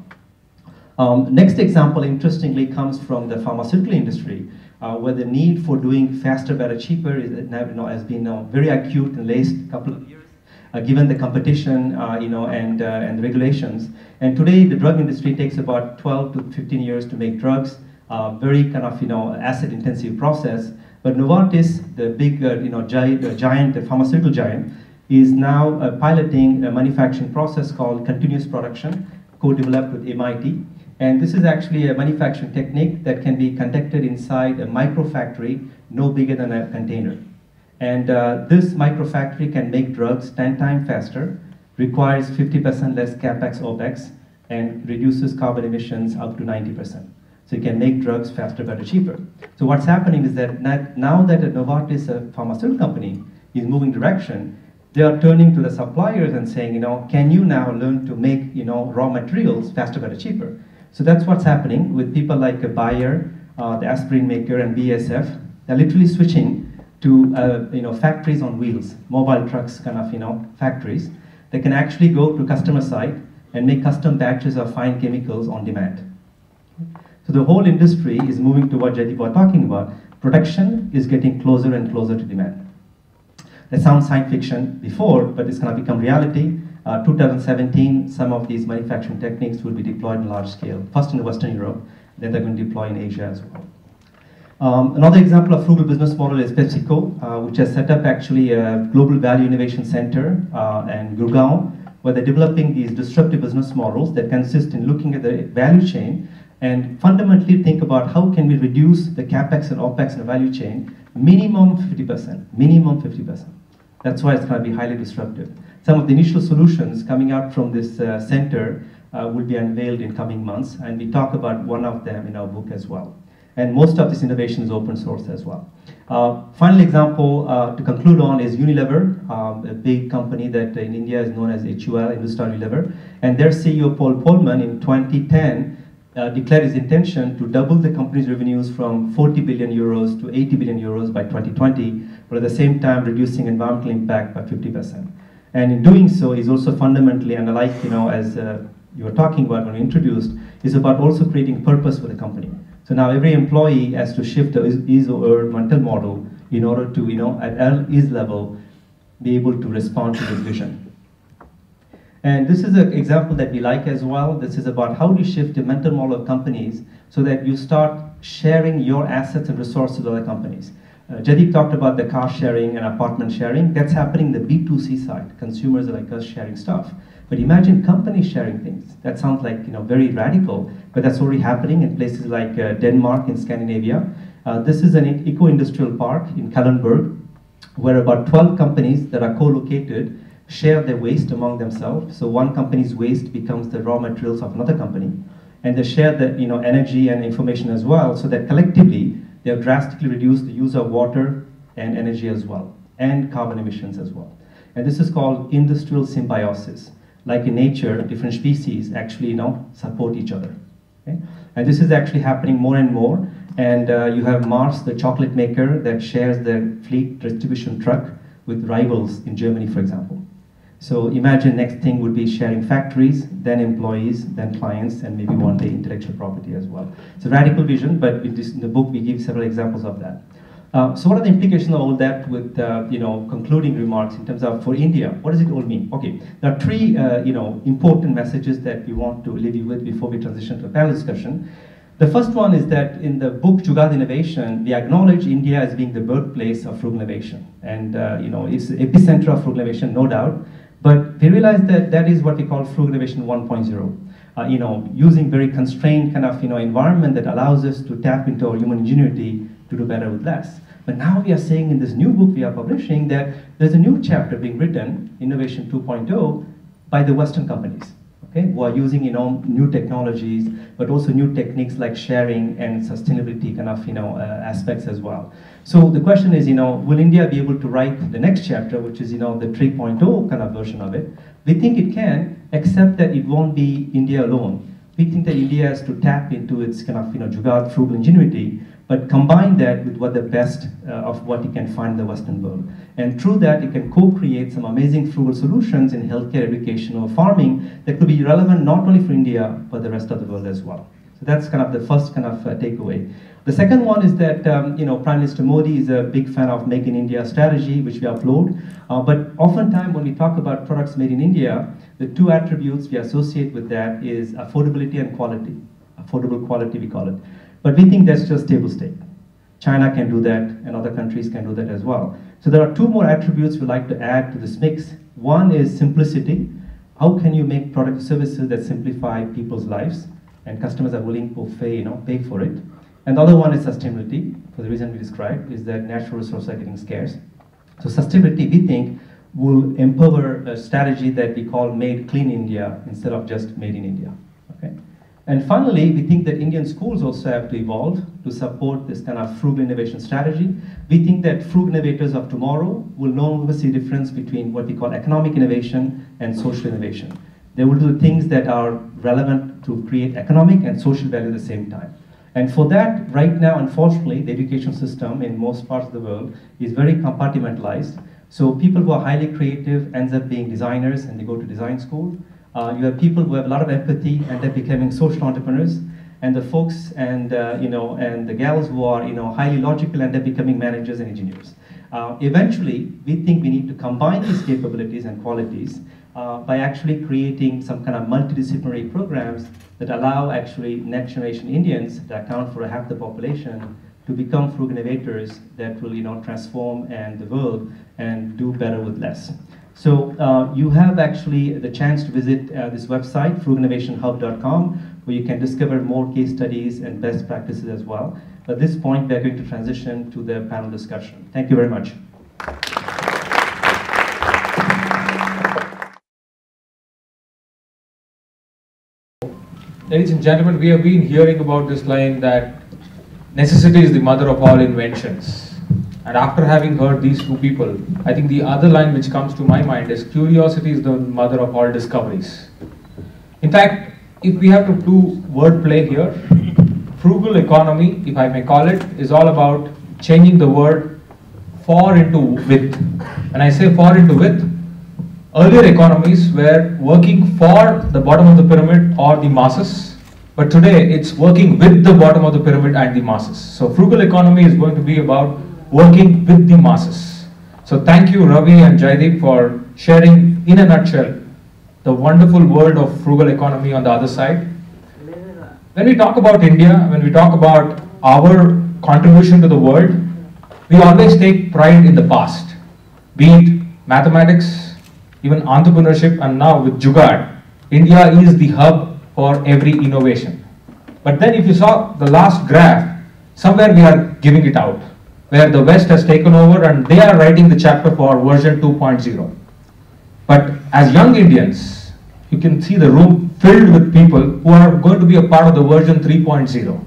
Next example, interestingly, comes from the pharmaceutical industry, where the need for doing faster, better, cheaper has been very acute in the last couple of years, given the competition, and the regulations. And today, the drug industry takes about 12 to 15 years to make drugs. Very kind of asset-intensive process, but Novartis, the big giant, the pharmaceutical giant, is now piloting a manufacturing process called continuous production, co-developed with MIT. And this is actually a manufacturing technique that can be conducted inside a microfactory no bigger than a container. And this microfactory can make drugs 10 times faster, requires 50% less capex, opex, and reduces carbon emissions up to 90%. So you can make drugs faster, better, cheaper. So what's happening is that now that Novartis, a pharmaceutical company, is moving direction, they are turning to the suppliers and saying, can you now learn to make raw materials faster, better, cheaper? So that's what's happening with people like Bayer, the aspirin maker, and BASF. They're literally switching to factories on wheels, mobile trucks kind of factories. They can actually go to customer site and make custom batches of fine chemicals on demand. So the whole industry is moving to what Jaideep was talking about. Production is getting closer and closer to demand. That sounds science fiction before, but it's going to become reality. 2017, some of these manufacturing techniques will be deployed in large scale, first in Western Europe, then they're going to deploy in Asia as well. Another example of frugal business model is PepsiCo, which has set up actually a global value innovation center in Gurgaon, where they're developing these disruptive business models that consist in looking at the value chain and fundamentally think about how can we reduce the capex and opex in the value chain minimum 50%, minimum 50%. That's why it's going to be highly disruptive. Some of the initial solutions coming out from this center will be unveiled in coming months, and we talk about one of them in our book as well. And most of this innovation is open source as well. Final example to conclude on is Unilever, a big company that in India is known as HUL, Hindustan Unilever, and their CEO Paul Polman in 2010 declared his intention to double the company's revenues from 40 billion euros to 80 billion euros by 2020, but at the same time reducing environmental impact by 50%. And in doing so, he's also fundamentally, and like as you were talking about when we introduced, is about also creating purpose for the company. So now every employee has to shift the his or her mental model in order to, at his level, be able to respond to this vision. And this is an example that we like as well. This is about how do you shift the mental model of companies so that you start sharing your assets and resources with other companies. Jaideep talked about the car sharing and apartment sharing. That's happening the B2C side. Consumers like us sharing stuff. But imagine companies sharing things. That sounds like very radical, but that's already happening in places like Denmark in Scandinavia. This is an eco-industrial park in Kalundborg, where about 12 companies that are co-located share their waste among themselves. So one company's waste becomes the raw materials of another company, and they share the energy and information as well, so that collectively they have drastically reduced the use of water and energy as well, and carbon emissions as well. And this is called industrial symbiosis. Like in nature, different species actually support each other. Okay? And this is actually happening more and more. And you have Mars, the chocolate maker, that shares their fleet distribution truck with rivals in Germany, for example. So imagine next thing would be sharing factories, then employees, then clients, and maybe one day intellectual property as well. It's a radical vision, but in the book we give several examples of that. So what are the implications of all that with concluding remarks in terms of for India? What does it all mean? Okay, there are three important messages that we want to leave you with before we transition to a panel discussion. The first one is that in the book Frugal Innovation, we acknowledge India as being the birthplace of frugal innovation, and it's the epicenter of frugal innovation, no doubt. But we realize that that is what we call frugal innovation 1.0. Using very constrained kind of environment that allows us to tap into our human ingenuity to do better with less. But now we are saying in this new book we are publishing that there's a new chapter being written, Innovation 2.0, by the Western companies, okay, who are using new technologies, but also new techniques like sharing and sustainability kind of aspects as well. So the question is, will India be able to write the next chapter, which is the 3.0 kind of version of it? We think it can, except that it won't be India alone. We think that India has to tap into its kind of jugaad, frugal ingenuity, but combine that with what the best of what you can find in the Western world. And through that, you can co-create some amazing frugal solutions in healthcare, education, or farming that could be relevant not only for India, but the rest of the world as well. So that's kind of the first kind of takeaway. The second one is that Prime Minister Modi is a big fan of Make in India strategy, which we upload. But oftentimes when we talk about products made in India, the two attributes we associate with that is affordability and quality. Affordable quality, we call it. But we think that's just table stake. China can do that, and other countries can do that as well. So there are two more attributes we like to add to this mix. One is simplicity. How can you make product or services that simplify people's lives, and customers are willing to pay for it? And the other one is sustainability, for the reason we described, is that natural resources are getting scarce. So sustainability, we think, will empower a strategy that we call Made Clean India instead of just Made in India. Okay? And finally, we think that Indian schools also have to evolve to support this kind of frugal innovation strategy. We think that frugal innovators of tomorrow will no longer see the difference between what we call economic innovation and social innovation. They will do things that are relevant to create economic and social value at the same time. And for that, right now, unfortunately, the education system in most parts of the world is very compartmentalized. So people who are highly creative ends up being designers and they go to design school. You have people who have a lot of empathy and they're becoming social entrepreneurs. And the folks and and the gals who are highly logical and they're becoming managers and engineers. Eventually, we think we need to combine these capabilities and qualities by actually creating some kind of multidisciplinary programs that allow actually next generation Indians that account for half the population to become frugal innovators that will transform the world and do better with less. So you have actually the chance to visit this website, frugalinnovationhub.com, where you can discover more case studies and best practices as well. At this point, we are going to transition to the panel discussion. Thank you very much. Ladies and gentlemen, we have been hearing about this line that necessity is the mother of all inventions. And after having heard these two people, I think the other line which comes to my mind is curiosity is the mother of all discoveries. In fact, if we have to do wordplay here, frugal economy, if I may call it, is all about changing the word for into with. When I say for into with, earlier economies were working for the bottom of the pyramid or the masses, but today it's working with the bottom of the pyramid and the masses. So frugal economy is going to be about working with the masses. So thank you Ravi and Jaideep for sharing in a nutshell the wonderful world of frugal economy on the other side. When we talk about India, when we talk about our contribution to the world, we always take pride in the past, be it mathematics, even entrepreneurship, and now with Jugaad, India is the hub for every innovation. But then if you saw the last graph, somewhere we are giving it out, where the West has taken over and they are writing the chapter for version 2.0. But as young Indians, you can see the room filled with people who are going to be a part of the version 3.0.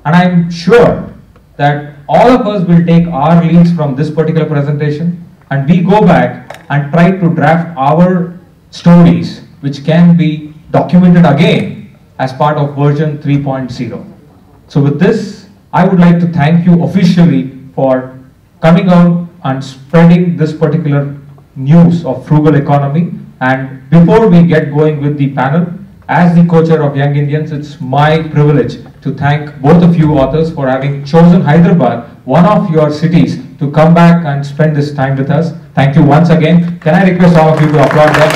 And I'm sure that all of us will take our leads from this particular presentation and we go back and try to draft our stories which can be documented again as part of version 3.0. So with this, I would like to thank you officially for coming out and spreading this particular news of frugal economy. And before we get going with the panel, as the co-chair of Young Indians, it's my privilege to thank both of you authors for having chosen Hyderabad, one of your cities, to come back and spend this time with us. Thank you once again. Can I request all of you to applaud them?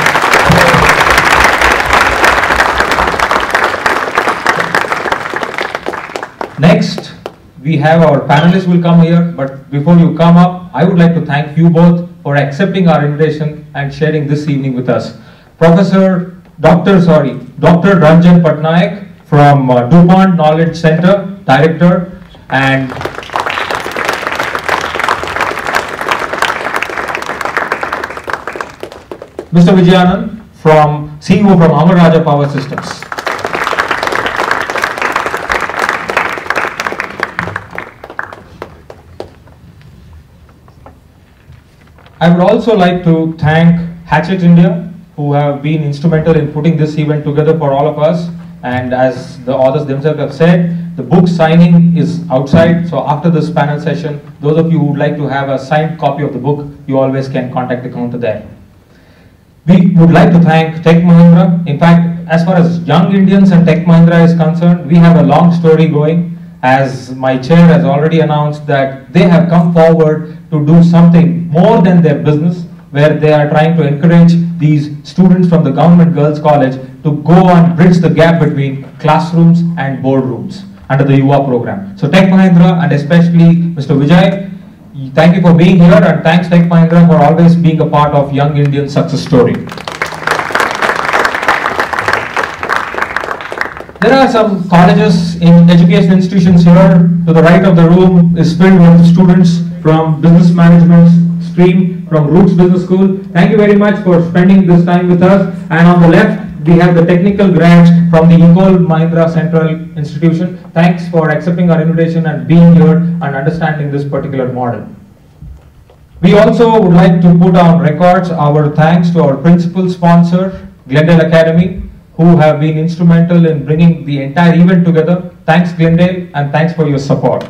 Next, we have our panelists will come here, but before you come up, I would like to thank you both for accepting our invitation and sharing this evening with us. Dr. Ranjan Patnaik from DuPont Knowledge Center, Director, and Mr. Vijayanand, CEO from Amara Power Systems. I would also like to thank Hatchet India, who have been instrumental in putting this event together for all of us. And as the authors themselves have said, the book signing is outside. So after this panel session, those of you who would like to have a signed copy of the book, you always can contact the counter there. We would like to thank Tech Mahindra. In fact, as far as Young Indians and Tech Mahindra is concerned, we have a long story going. As my chair has already announced that they have come forward to do something more than their business, where they are trying to encourage these students from the Government Girls College to go and bridge the gap between classrooms and boardrooms under the Yuva program. So Tech Mahindra and especially Mr. Vijay, thank you for being here, and thanks Tech Mahindra for always being a part of Young Indian success story. There are some colleges in education institutions here. To the right of the room is filled with students from business management stream from Roots Business School. Thank you very much for spending this time with us. And on the left, we have the technical grads from the Ecole Mahindra Central Institution. Thanks for accepting our invitation and being here and understanding this particular model. We also would like to put on records our thanks to our principal sponsor, Glendale Academy, who have been instrumental in bringing the entire event together. Thanks, Glendale, and thanks for your support.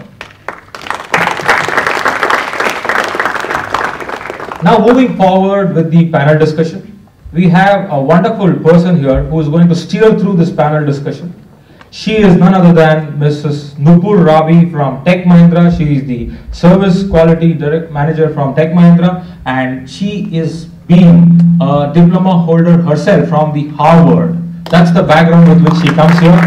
Now, moving forward with the panel discussion, we have a wonderful person here who is going to steer through this panel discussion. She is none other than Mrs. Nupur Ravi from Tech Mahindra. She is the Service Quality Direct Manager from Tech Mahindra, and she is being a diploma holder herself from the Harvard. That's the background with which she comes here.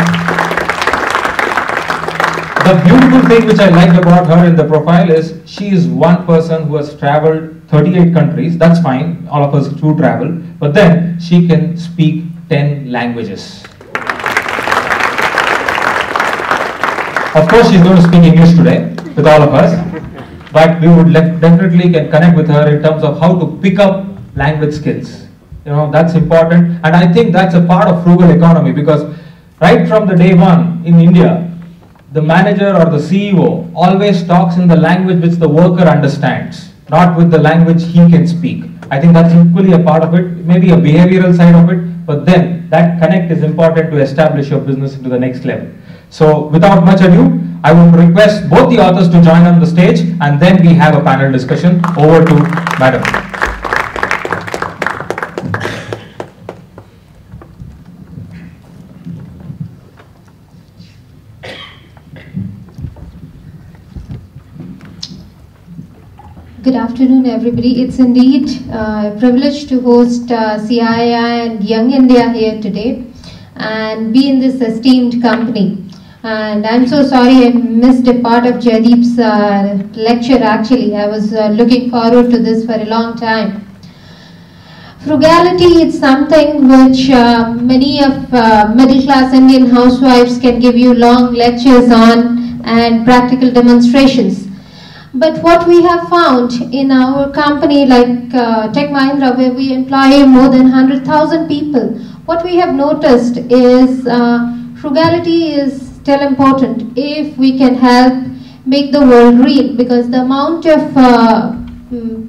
The beautiful thing which I liked about her in the profile is she is one person who has traveled 38 countries. That's fine, all of us do travel, but then she can speak 10 languages. Of course, she's going to speak English today with all of us, but we would definitely can connect with her in terms of how to pick up language skills. You know, that's important, and I think that's a part of frugal economy, because right from the day one in India, the manager or the CEO always talks in the language which the worker understands, not with the language he can speak. I think that's equally a part of it, maybe a behavioral side of it, but then that connect is important to establish your business into the next level. So without much ado, I would request both the authors to join on the stage, and then we have a panel discussion. Over to Madam. Good afternoon, everybody. It's indeed a privilege to host CII and Young India here today and be in this esteemed company. And I'm so sorry I missed a part of Jaideep's lecture actually. I was looking forward to this for a long time. Frugality is something which many of middle-class Indian housewives can give you long lectures on and practical demonstrations. But what we have found in our company like Tech Mahindra, where we employ more than 100,000 people, what we have noticed is frugality is still important if we can help make the world green, because the amount of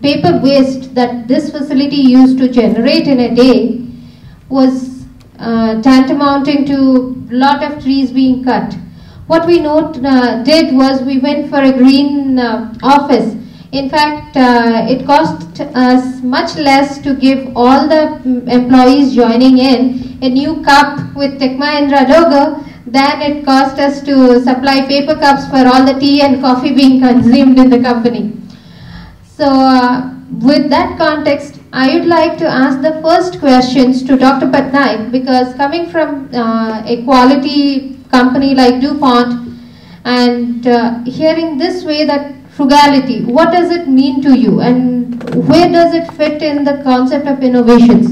paper waste that this facility used to generate in a day was tantamounting to a lot of trees being cut. What we did was we went for a green office. In fact, it cost us much less to give all the employees joining in a new cup with Tech Mahindra logo than it cost us to supply paper cups for all the tea and coffee being consumed in the company. So with that context, I would like to ask the first questions to Dr. Patnaik, because coming from a quality company like DuPont and hearing this way that frugality, what does it mean to you and where does it fit in the concept of innovations?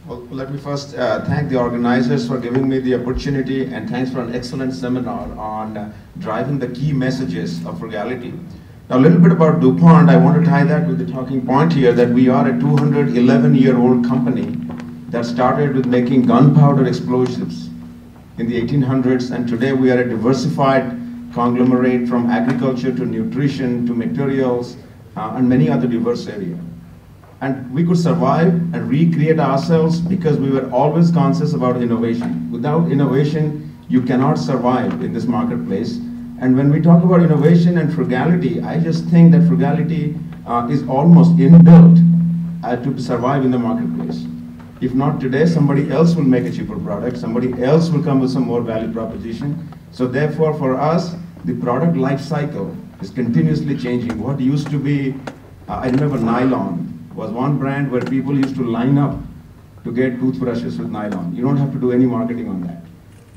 Well, let me first thank the organizers for giving me the opportunity, and thanks for an excellent seminar on driving the key messages of frugality. Now, a little bit about DuPont. I want to tie that with the talking point here that we are a 211-year-old company that started with making gunpowder explosives in the 1800s, and today we are a diversified conglomerate from agriculture to nutrition to materials and many other diverse areas. And we could survive and recreate ourselves because we were always conscious about innovation. Without innovation, you cannot survive in this marketplace. And when we talk about innovation and frugality, I just think that frugality is almost inbuilt to survive in the marketplace. If not today, somebody else will make a cheaper product, somebody else will come with some more value proposition. So therefore, for us, the product life cycle is continuously changing. What used to be, I remember nylon was one brand where people used to line up to get toothbrushes with nylon. You don't have to do any marketing on that.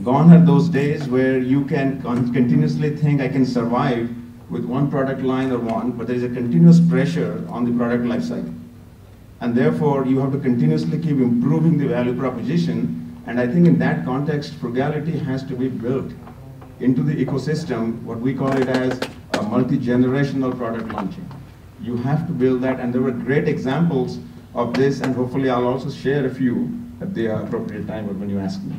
Gone are those days where you can continuously think I can survive with one product line or one, but there is a continuous pressure on the product life cycle. And therefore, you have to continuously keep improving the value proposition. And I think in that context, frugality has to be built into the ecosystem, what we call it as a multi-generational product launching. You have to build that, and there were great examples of this, and hopefully I'll also share a few at the appropriate time when you ask me.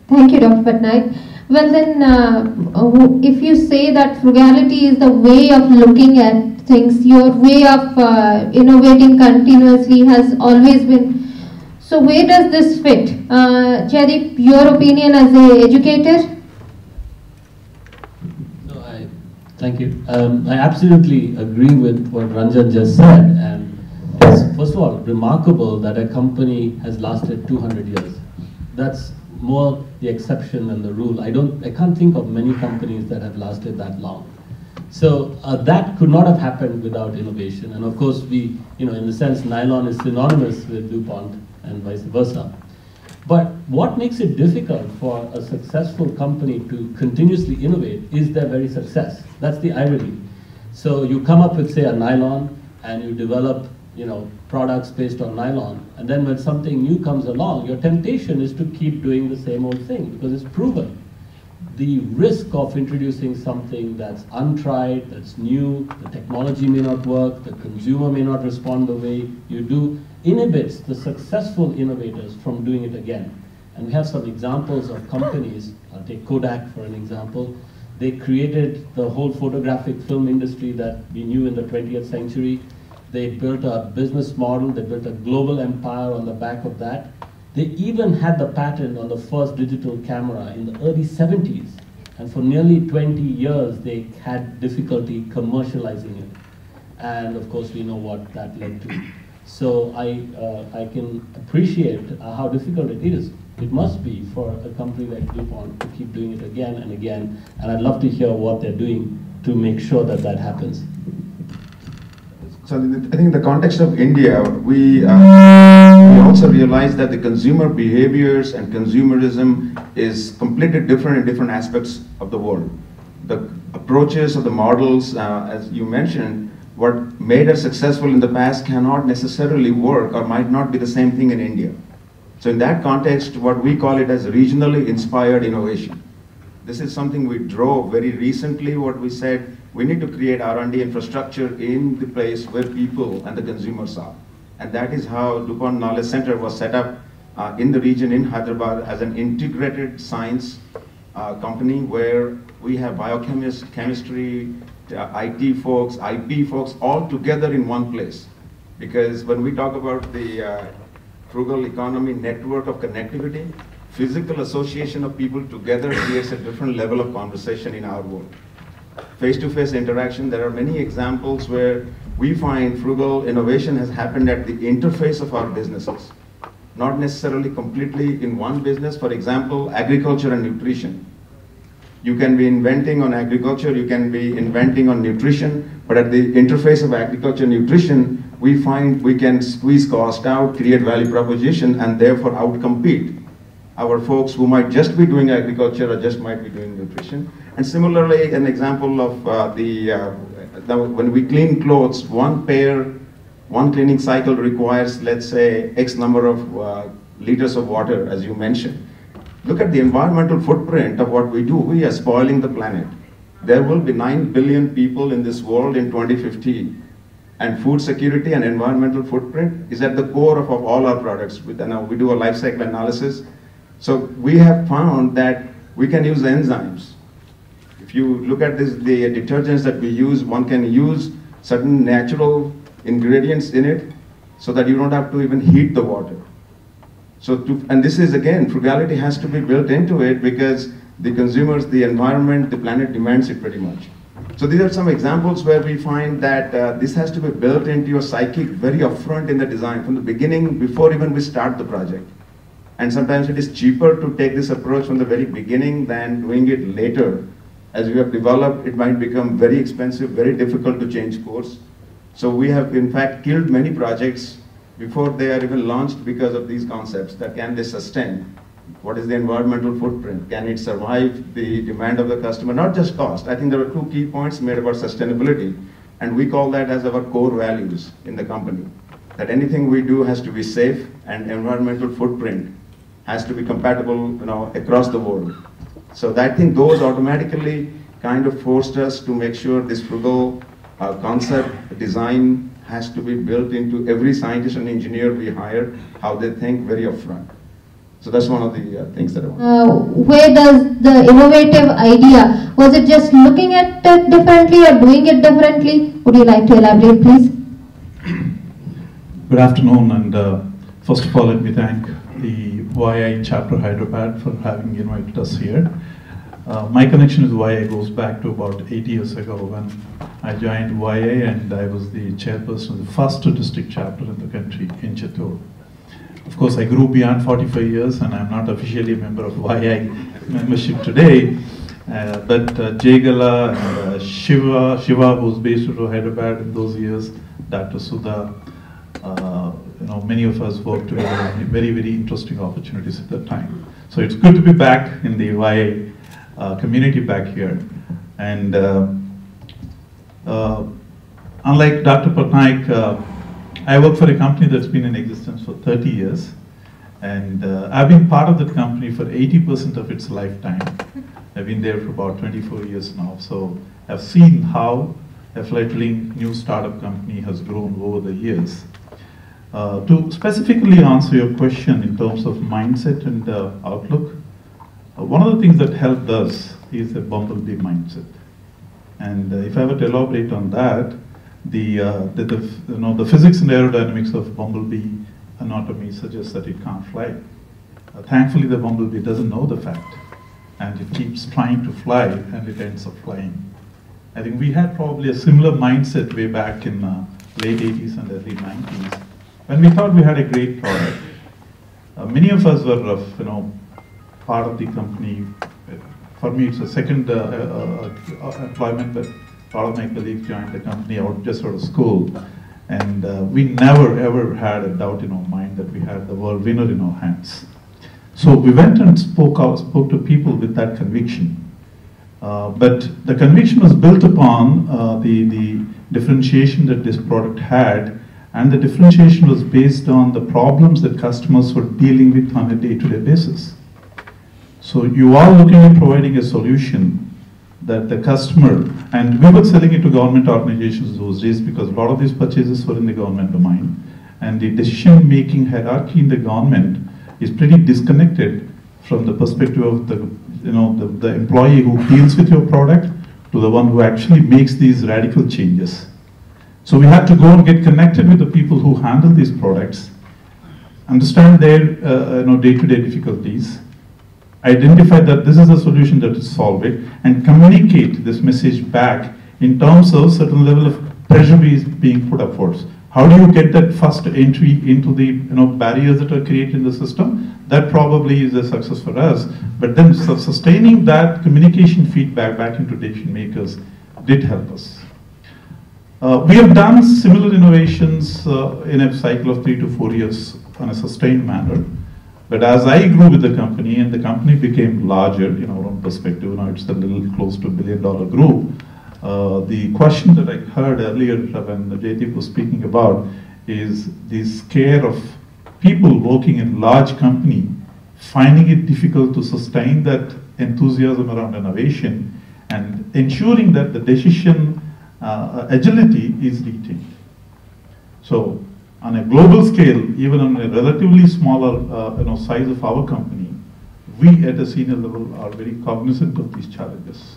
Thank you, Dr. Patnaik. Well then, if you say that frugality is the way of looking at things, your way of innovating continuously has always been So where does this fit? Jaideep, your opinion as an educator? Thank you. I absolutely agree with what Ranjan just said, and it's first of all remarkable that a company has lasted 200 years. That's more the exception than the rule. I can't think of many companies that have lasted that long. So that could not have happened without innovation. And of course, we, in the sense, nylon is synonymous with DuPont and vice versa. But what makes it difficult for a successful company to continuously innovate is their very success. That's the irony. So you come up with, say, a nylon, and you develop, products based on nylon, and then when something new comes along, your temptation is to keep doing the same old thing because it's proven. The risk of introducing something that's untried, that's new, the technology may not work, the consumer may not respond the way you do, inhibits the successful innovators from doing it again. And we have some examples of companies. I'll take Kodak for an example. They created the whole photographic film industry that we knew in the 20th century. They built a business model, they built a global empire on the back of that. They even had the patent on the first digital camera in the early 70s. And for nearly 20 years, they had difficulty commercializing it. And of course, we know what that led to. So I can appreciate how difficult it is. It must be for a company like DuPont to keep doing it again and again. And I'd love to hear what they're doing to make sure that that happens. So I think in the context of India, we also realize that the consumer behaviors and consumerism is completely different in different aspects of the world. The approaches of the models, as you mentioned, what made us successful in the past cannot necessarily work or might not be the same thing in India. So in that context, what we call it as regionally inspired innovation. This is something we drove very recently, what we said, we need to create R&D infrastructure in the place where people and the consumers are. And that is how DuPont Knowledge Center was set up in the region in Hyderabad as an integrated science company where we have biochemists, chemistry, IT folks, IP folks, all together in one place. Because when we talk about the frugal economy network of connectivity, physical association of people together creates a different level of conversation in our world. Face-to-face interaction, there are many examples where we find frugal innovation has happened at the interface of our businesses. Not necessarily completely in one business. For example, agriculture and nutrition. You can be inventing on agriculture, you can be inventing on nutrition, but at the interface of agriculture and nutrition, we find we can squeeze cost out, create value proposition, and therefore outcompete our folks who might just be doing agriculture or just might be doing nutrition. And similarly, an example of when we clean clothes, one cleaning cycle requires, let's say, X number of liters of water, as you mentioned. Look at the environmental footprint of what we do. We are spoiling the planet. There will be 9 billion people in this world in 2050. And food security and environmental footprint is at the core of all our products. We do a life cycle analysis. So we have found that we can use enzymes. If you look at the detergents that we use, one can use certain natural ingredients in it so that you don't have to even heat the water. And this is, again, frugality has to be built into it because the consumers, the environment, the planet demands it pretty much. So these are some examples where we find that this has to be built into your psyche very upfront in the design, from the beginning, before even we start the project. And sometimes it is cheaper to take this approach from the very beginning than doing it later. As we have developed, it might become very expensive, very difficult to change course. So we have, in fact, killed many projects before they are even launched because of these concepts, that can they sustain? What is the environmental footprint? Can it survive the demand of the customer? Not just cost. I think there are 2 key points made about sustainability, and we call that as our core values in the company. That anything we do has to be safe, and environmental footprint has to be compatible, across the world. So I think those automatically kind of forced us to make sure this frugal concept design has to be built into every scientist and engineer we hire, how they think very upfront. So that's one of the things that I want. Where does the innovative idea, was it just looking at it differently or doing it differently? Would you like to elaborate, please? Good afternoon, and First of all, let me thank the YI Chapter Hyderabad for having invited us here. My connection with YI goes back to about 8 years ago when I joined YI and I was the chairperson of the first district chapter in the country in Chittoor. Of course, I grew beyond 45 years and I'm not officially a member of YI membership today. But Jegala and Shiva, who's based out of Hyderabad in those years, Dr. Sudha, many of us worked together in very, very interesting opportunities at that time. So it's good to be back in the YI community back here. And unlike Dr. Patnaik, I work for a company that's been in existence for 30 years. And I've been part of that company for 80% of its lifetime. I've been there for about 24 years now. So I've seen how a fledgling new startup company has grown over the years. To specifically answer your question in terms of mindset and outlook, one of the things that helped us is the bumblebee mindset. And if I were to elaborate on that, the physics and aerodynamics of bumblebee anatomy suggests that it can't fly. Thankfully, the bumblebee doesn't know the fact, and it keeps trying to fly, and it ends up flying. I think we had probably a similar mindset way back in late 80s and early 90s, when we thought we had a great product. Many of us were, part of the company. For me, it's a second employment, but a lot of my colleagues joined the company just out of school. And we never ever had a doubt in our mind that we had the world winner in our hands. So we went and spoke to people with that conviction. But the conviction was built upon the differentiation that this product had, and the differentiation was based on the problems that customers were dealing with on a day-to-day basis. So you are looking at providing a solution that the customer, and we were selling it to government organizations those days because a lot of these purchases were in the government domain, and the decision-making hierarchy in the government is pretty disconnected from the perspective of the employee who deals with your product to the one who actually makes these radical changes. So we had to go and get connected with the people who handle these products, understand their day-to-day difficulties, identify that this is a solution that will solve it, and communicate this message back in terms of certain level of pressure being put upwards. How do you get that first entry into the barriers that are created in the system? That probably is a success for us. But then sustaining that communication feedback back into decision makers did help us. We have done similar innovations in a cycle of 3 to 4 years on a sustained manner. But as I grew with the company and the company became larger in our own perspective, now it's a little close to $1 billion group, the question that I heard earlier when Jaideep was speaking about is the scare of people working in large company finding it difficult to sustain that enthusiasm around innovation and ensuring that the decision agility is retained. So on a global scale, even on a relatively smaller size of our company, we at a senior level are very cognizant of these challenges.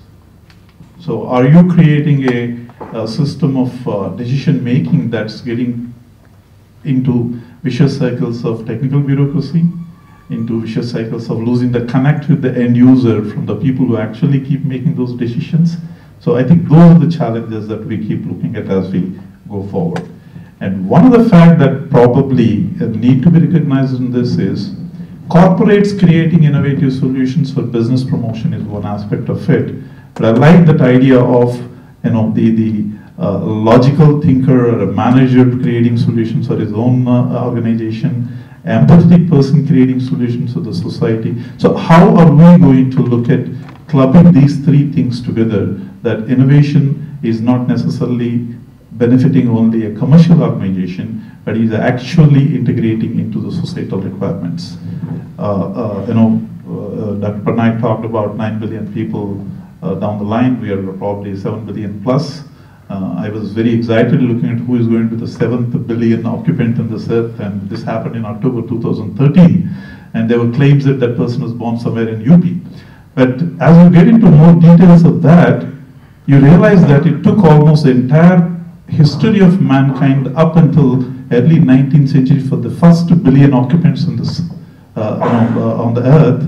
So are you creating a system of decision making that's getting into vicious cycles of technical bureaucracy, into vicious cycles of losing the connect with the end user from the people who actually keep making those decisions? So I think those are the challenges that we keep looking at as we go forward. And one of the facts that probably need to be recognized in this is corporates creating innovative solutions for business promotion is one aspect of it. But I like that idea of the logical thinker or a manager creating solutions for his own organization, empathetic person creating solutions for the society. So how are we going to look at clubbing these three things together, that innovation is not necessarily benefiting only a commercial organization, but is actually integrating into the societal requirements. Dr. Patnaik talked about 9 billion people down the line. We are probably 7 billion plus. I was very excited looking at who is going to be the 7th billion occupant on this earth, and this happened in October 2013. And there were claims that that person was born somewhere in UP. But as you get into more details of that, you realize that it took almost the entire history of mankind up until early 19th century for the first billion occupants on this, on the earth,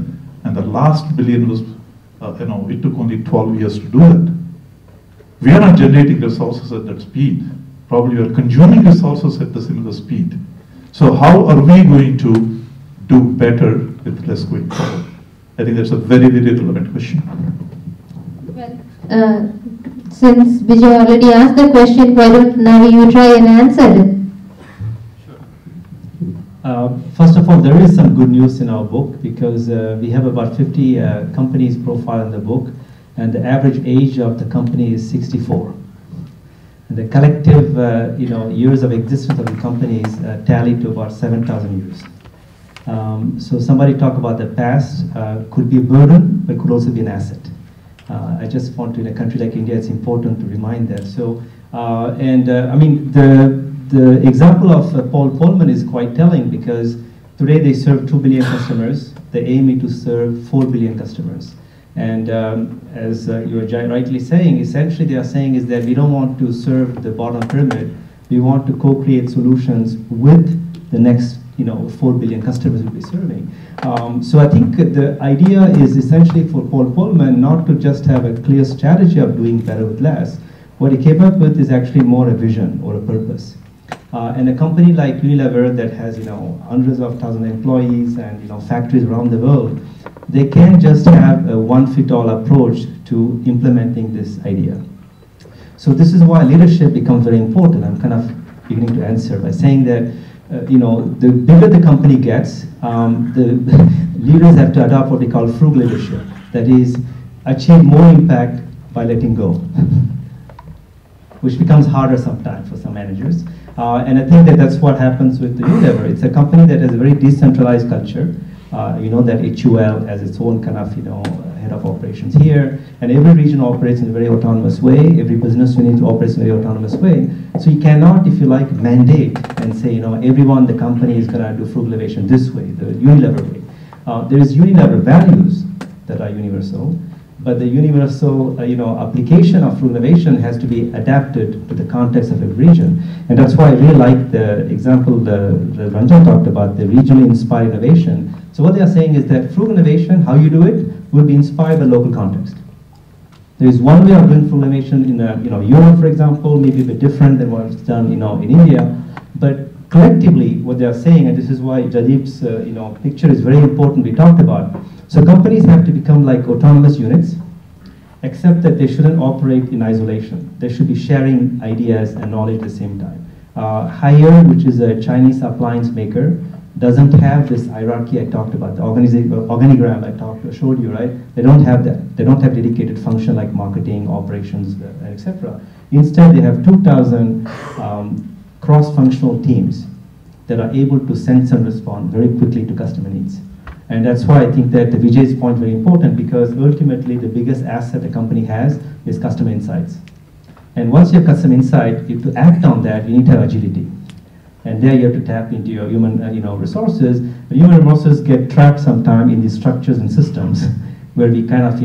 and the last billion was, it took only 12 years to do that. We are not generating resources at that speed. Probably we are consuming resources at the similar speed. So how are we going to do better with less going forward? I think that's a very, very relevant question. Well, since Vijay already asked the question, why don't now you try and answer it? First of all, there is some good news in our book because we have about 50 companies profiled in the book, and the average age of the company is 64. And the collective years of existence of the companies tally to about 7,000 years. So somebody talk about the past could be a burden, but could also be an asset. I just want to, in a country like India, it's important to remind that. So, I mean, the example of Paul Polman is quite telling because today they serve 2 billion customers. The aim is to serve 4 billion customers. And as you were rightly saying, essentially they are saying is that we don't want to serve the bottom pyramid. We want to co-create solutions with the next 4 billion customers we'll be serving. So I think the idea is essentially for Paul Polman not to just have a clear strategy of doing better with less. What he came up with is actually more a vision or a purpose. And a company like Unilever that has hundreds of thousands of employees and factories around the world, they can't just have a one-fit-all approach to implementing this idea. So this is why leadership becomes very important. I'm kind of beginning to answer by saying that the bigger the company gets, the leaders have to adopt what we call frugal leadership. That is, achieve more impact by letting go, which becomes harder sometimes for some managers. And I think that that's what happens with the Unilever. It's a company that has a very decentralized culture. That HUL has its own kind of, head of operations here, and every region operates in a very autonomous way. Every business unit operates in a very autonomous way. So you cannot, if you like, mandate and say, everyone in the company is going to do frugal innovation this way, the Unilever way. There is Unilever values that are universal, but the universal, application of frugal innovation has to be adapted to the context of every region. And that's why I really like the example that Ranjan talked about, the regionally inspired innovation. So what they are saying is that frugal innovation, how you do it, will be inspired by local context. There is one way of doing frugal innovation in Europe, for example, maybe a bit different than what's done in India. But collectively, what they are saying, and this is why Jaideep's picture is very important, we talked about. So companies have to become like autonomous units, except that they shouldn't operate in isolation. They should be sharing ideas and knowledge at the same time. Haier, which is a Chinese appliance maker, doesn't have this hierarchy I talked about, the organigram I showed you, right? They don't have that. They don't have dedicated function like marketing, operations, etc. Instead, they have 2,000 cross-functional teams that are able to sense and respond very quickly to customer needs. And that's why I think that the Vijay's point is very important, because ultimately the biggest asset a company has is customer insights. And once you have customer insight, to act on that, you need to have agility. And there you have to tap into your human resources. But human resources get trapped sometimes in these structures and systems where we kind of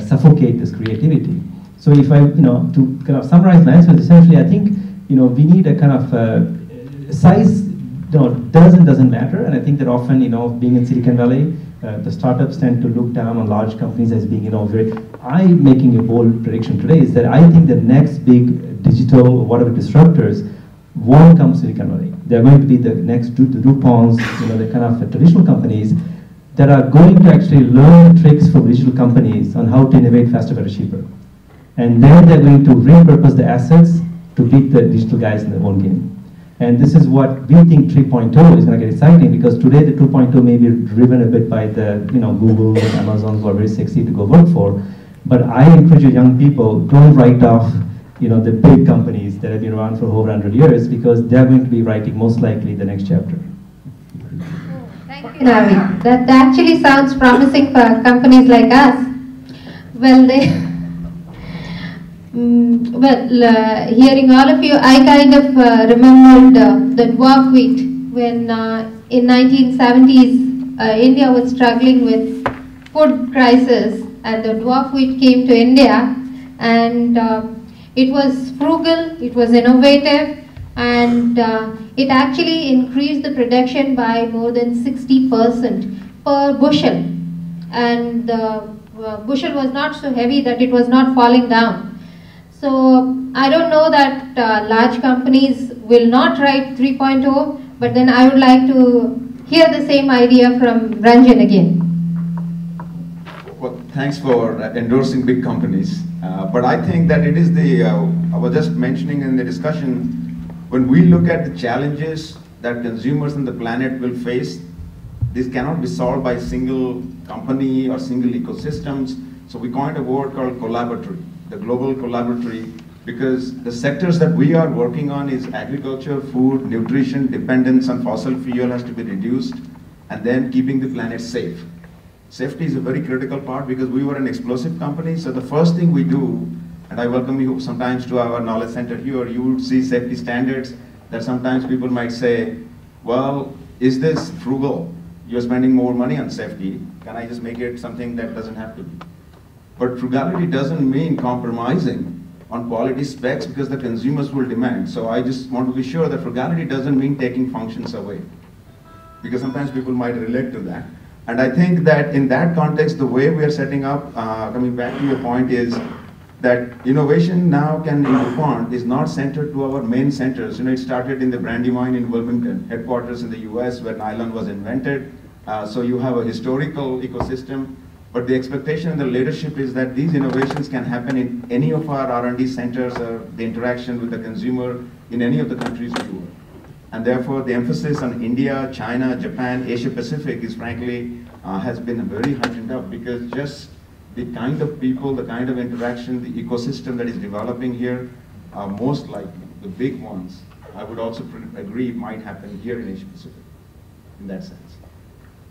suffocate this creativity. So if I to kind of summarize my answer, essentially I think we need a kind of size doesn't matter. And I think that often being in Silicon Valley, the startups tend to look down on large companies as being very. I'm making a bold prediction today is that I think the next big digital whatever disruptors won't come to Silicon Valley. They're going to be the next the DuPonts, the kind of traditional companies that are going to actually learn tricks from digital companies on how to innovate faster, better, cheaper. And then they're going to repurpose the assets to beat the digital guys in their own game. And this is what we think 3.0 is going to get exciting, because today the 2.0 may be driven a bit by the Google and Amazon, who are very sexy to go work for. But I encourage you young people, don't write off the big companies that have been around for over 100 years, because they're going to be writing most likely the next chapter. Thank you, Navi. That actually sounds promising for companies like us. Well, hearing all of you, I kind of remembered the dwarf wheat when in 1970s India was struggling with food crisis, and the dwarf wheat came to India, and it was frugal, it was innovative, and it actually increased the production by more than 60% per bushel, and the bushel was not so heavy that it was not falling down. So I don't know that large companies will not write 3.0, but then I would like to hear the same idea from Ranjan again. Well, thanks for endorsing big companies. But I think that it is the, I was just mentioning in the discussion, when we look at the challenges that consumers on the planet will face, this cannot be solved by a single company or single ecosystems. So we coined a word called collaboratory, the global collaboratory, because the sectors that we are working on is agriculture, food, nutrition, dependence on fossil fuel has to be reduced, and then keeping the planet safe. Safety is a very critical part because we were an explosive company, so the first thing we do, and I welcome you sometimes to our knowledge center here, you would see safety standards that sometimes people might say, well, is this frugal? You're spending more money on safety, can I just make it something that doesn't have to be? But frugality doesn't mean compromising on quality specs because the consumers will demand. So I just want to be sure that frugality doesn't mean taking functions away, because sometimes people might relate to that. And I think that in that context, the way we are setting up, coming back to your point, is that innovation now in DuPont is not centered to our main centers. You know, it started in the Brandywine in Wilmington, headquarters in the US where nylon was invented. So you have a historical ecosystem, but the expectation and the leadership is that these innovations can happen in any of our R&D centers or the interaction with the consumer in any of the countries we work. And therefore, the emphasis on India, China, Japan, Asia Pacific is frankly, has been very heightened up because just the kind of people, the kind of interaction, the ecosystem that is developing here, most likely, the big ones, I would also agree might happen here in Asia Pacific, in that sense.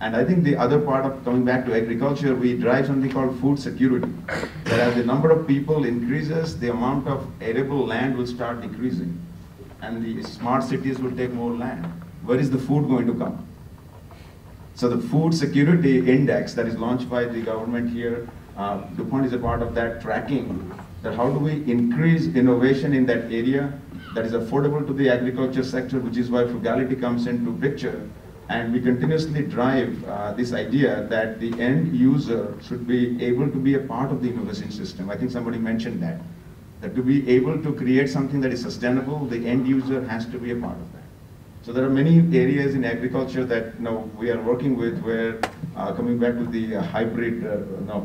And I think the other part of coming back to agriculture, we drive something called food security. That as the number of people increases, the amount of arable land will start decreasing. And the smart cities will take more land. Where is the food going to come? So the food security index that is launched by the government here, DuPont is a part of that tracking, that how do we increase innovation in that area that is affordable to the agriculture sector, which is why frugality comes into picture. And we continuously drive this idea that the end user should be able to be a part of the innovation system. I think somebody mentioned that to be able to create something that is sustainable, the end user has to be a part of that. So there are many areas in agriculture that we are working with where, coming back to the hybrid,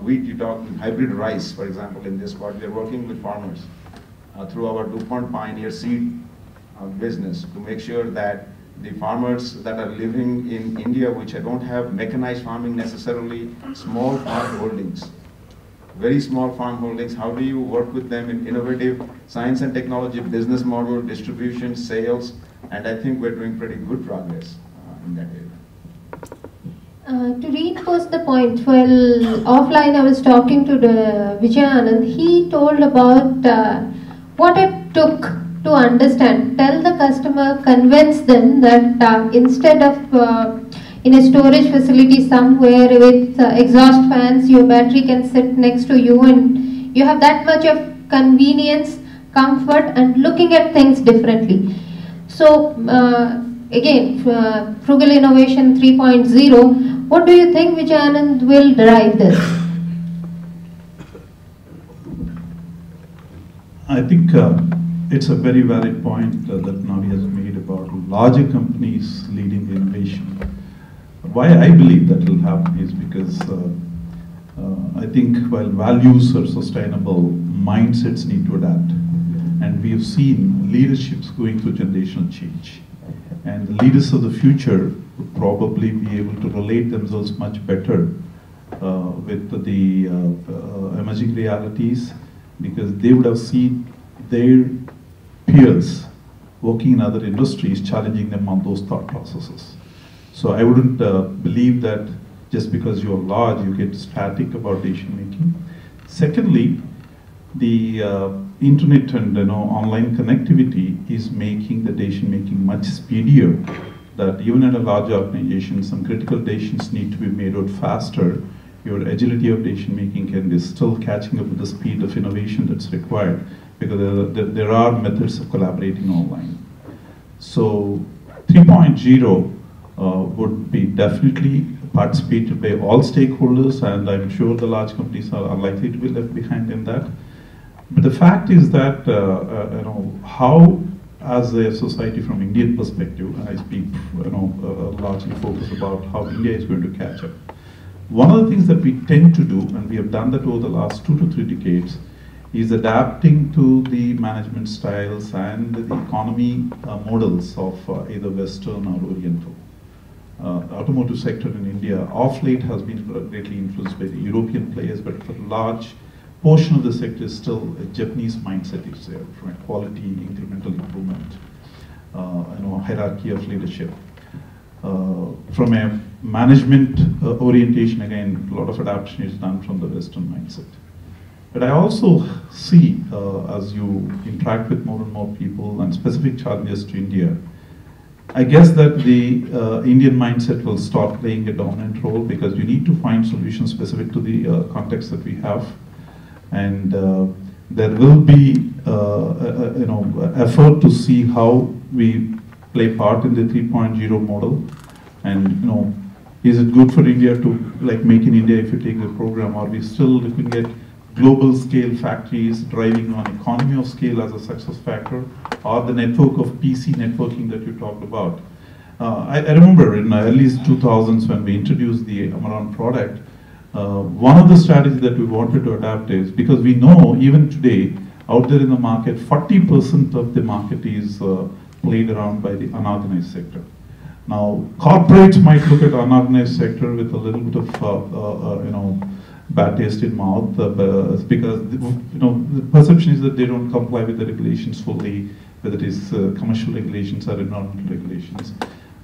wheat, you talk hybrid rice, for example, in this part, we are working with farmers through our DuPont Pioneer Seed business to make sure that the farmers that are living in India, which don't have mechanized farming necessarily, small farm holdings, very small farm holdings, how do you work with them in innovative science and technology, business model, distribution, sales, and I think we're doing pretty good progress in that area. To reinforce the point, well, offline I was talking to the Vijayanand, he told about what it took to understand, tell the customer, convince them that instead of in a storage facility somewhere with exhaust fans, your battery can sit next to you and you have that much of convenience, comfort and looking at things differently. So again, Frugal Innovation 3.0, what do you think Vijayanand will drive this? I think it's a very valid point that Navi has made about larger companies leading the innovation. Why I believe that will happen is because I think while values are sustainable, mindsets need to adapt. And we have seen leaderships going through generational change. And the leaders of the future would probably be able to relate themselves much better with the emerging realities, because they would have seen their peers working in other industries challenging them on those thought processes. So I wouldn't believe that just because you're large, you get static about decision making. Secondly, the internet and online connectivity is making the decision making much speedier. That even in a large organization, some critical decisions need to be made out faster. Your agility of decision making can be still catching up with the speed of innovation that's required, because there are methods of collaborating online. So 3.0 would be definitely participated by all stakeholders, and I'm sure the large companies are likely to be left behind in that. But the fact is that how, as a society from Indian perspective, and I speak largely focused about how India is going to catch up. One of the things that we tend to do, and we have done that over the last 2 to 3 decades, is adapting to the management styles and the economy models of either Western or Oriental. Automotive sector in India of late has been greatly influenced by the European players, but for a large portion of the sector is still a Japanese mindset is there, from a quality, incremental improvement, hierarchy of leadership. From a management orientation, again, a lot of adaptation is done from the Western mindset. But I also see, as you interact with more and more people and specific challenges to India, I guess that the Indian mindset will start playing a dominant role, because you need to find solutions specific to the context that we have. And there will be effort to see how we play part in the 3.0 model. And is it good for India to make in India if you take the program? Are we still looking at global scale factories driving on economy of scale as a success factor, or the network of PC networking that you talked about? I remember in the early 2000s when we introduced the Amara product, one of the strategies that we wanted to adapt is, because we know even today out there in the market, 40% of the market is played around by the unorganized sector. Now, corporates might look at unorganized sector with a little bit of bad taste in mouth, because the perception is that they don't comply with the regulations fully, whether it is commercial regulations or environmental regulations.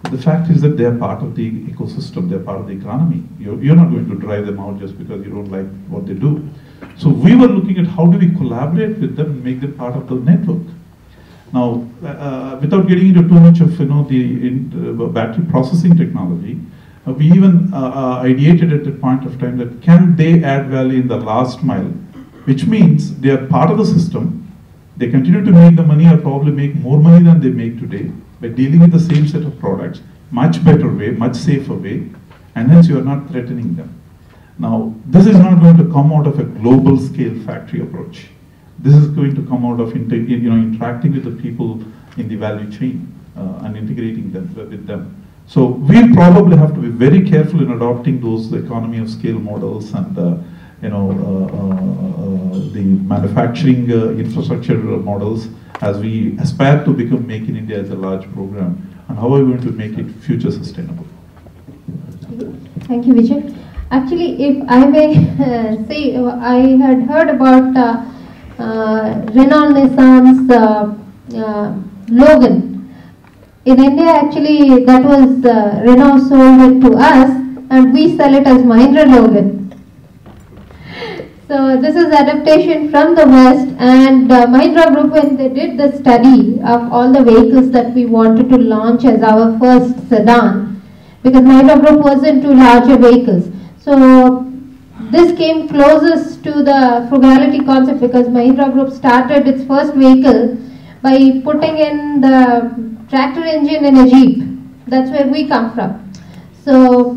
But the fact is that they are part of the ecosystem, they're part of the economy. You're not going to drive them out just because you don't like what they do. So we were looking at how do we collaborate with them and make them part of the network. Now, without getting into too much of the battery processing technology, we even ideated at that point of time that can they add value in the last mile, which means they are part of the system, they continue to make the money or probably make more money than they make today by dealing with the same set of products, much better way, much safer way, and hence you are not threatening them. Now, this is not going to come out of a global scale factory approach. This is going to come out of interacting with the people in the value chain and integrating them with them. So we probably have to be very careful in adopting those economy of scale models and the manufacturing infrastructure models as we aspire to become Make in India as a large program, and how are we going to make it future sustainable? Thank you, Vijay. Actually, if I may say, I had heard about Renault Nissan's Logan. In India, actually, that was Renault sold it to us, and we sell it as Mahindra Logan. So this is adaptation from the West, and Mahindra Group, when they did the study of all the vehicles that we wanted to launch as our first sedan, because Mahindra Group was into larger vehicles. So this came closest to the frugality concept, because Mahindra Group started its first vehicle by putting in the tractor engine in a Jeep. That's where we come from. So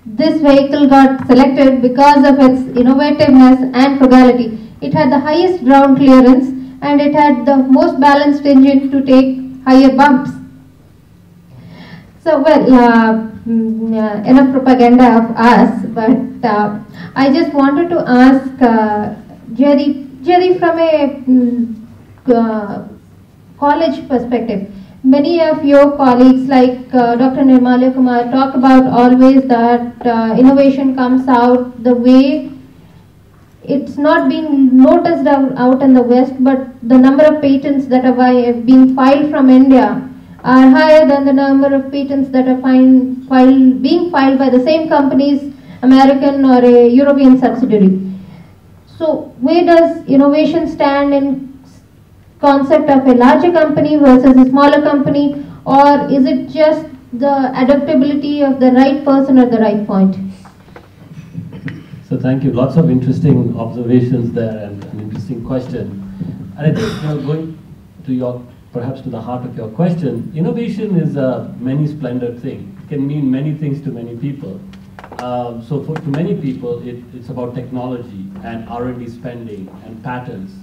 this vehicle got selected because of its innovativeness and frugality. It had the highest ground clearance and it had the most balanced engine to take higher bumps. So well, enough propaganda of us, but I just wanted to ask Jaideep from a college perspective. Many of your colleagues like Dr. Nirmalya Kumar talk about always that innovation comes out the way it's not being noticed out in the West, but the number of patents that are being filed from India are higher than the number of patents that are being filed by the same companies, American or a European subsidiary. So where does innovation stand in concept of a larger company versus a smaller company, or is it just the adaptability of the right person at the right point? So thank you. Lots of interesting observations there and an interesting question. And I think going to your perhaps to the heart of your question, innovation is a many-splendored thing. It can mean many things to many people. To many people, it's about technology and R&D spending and patents,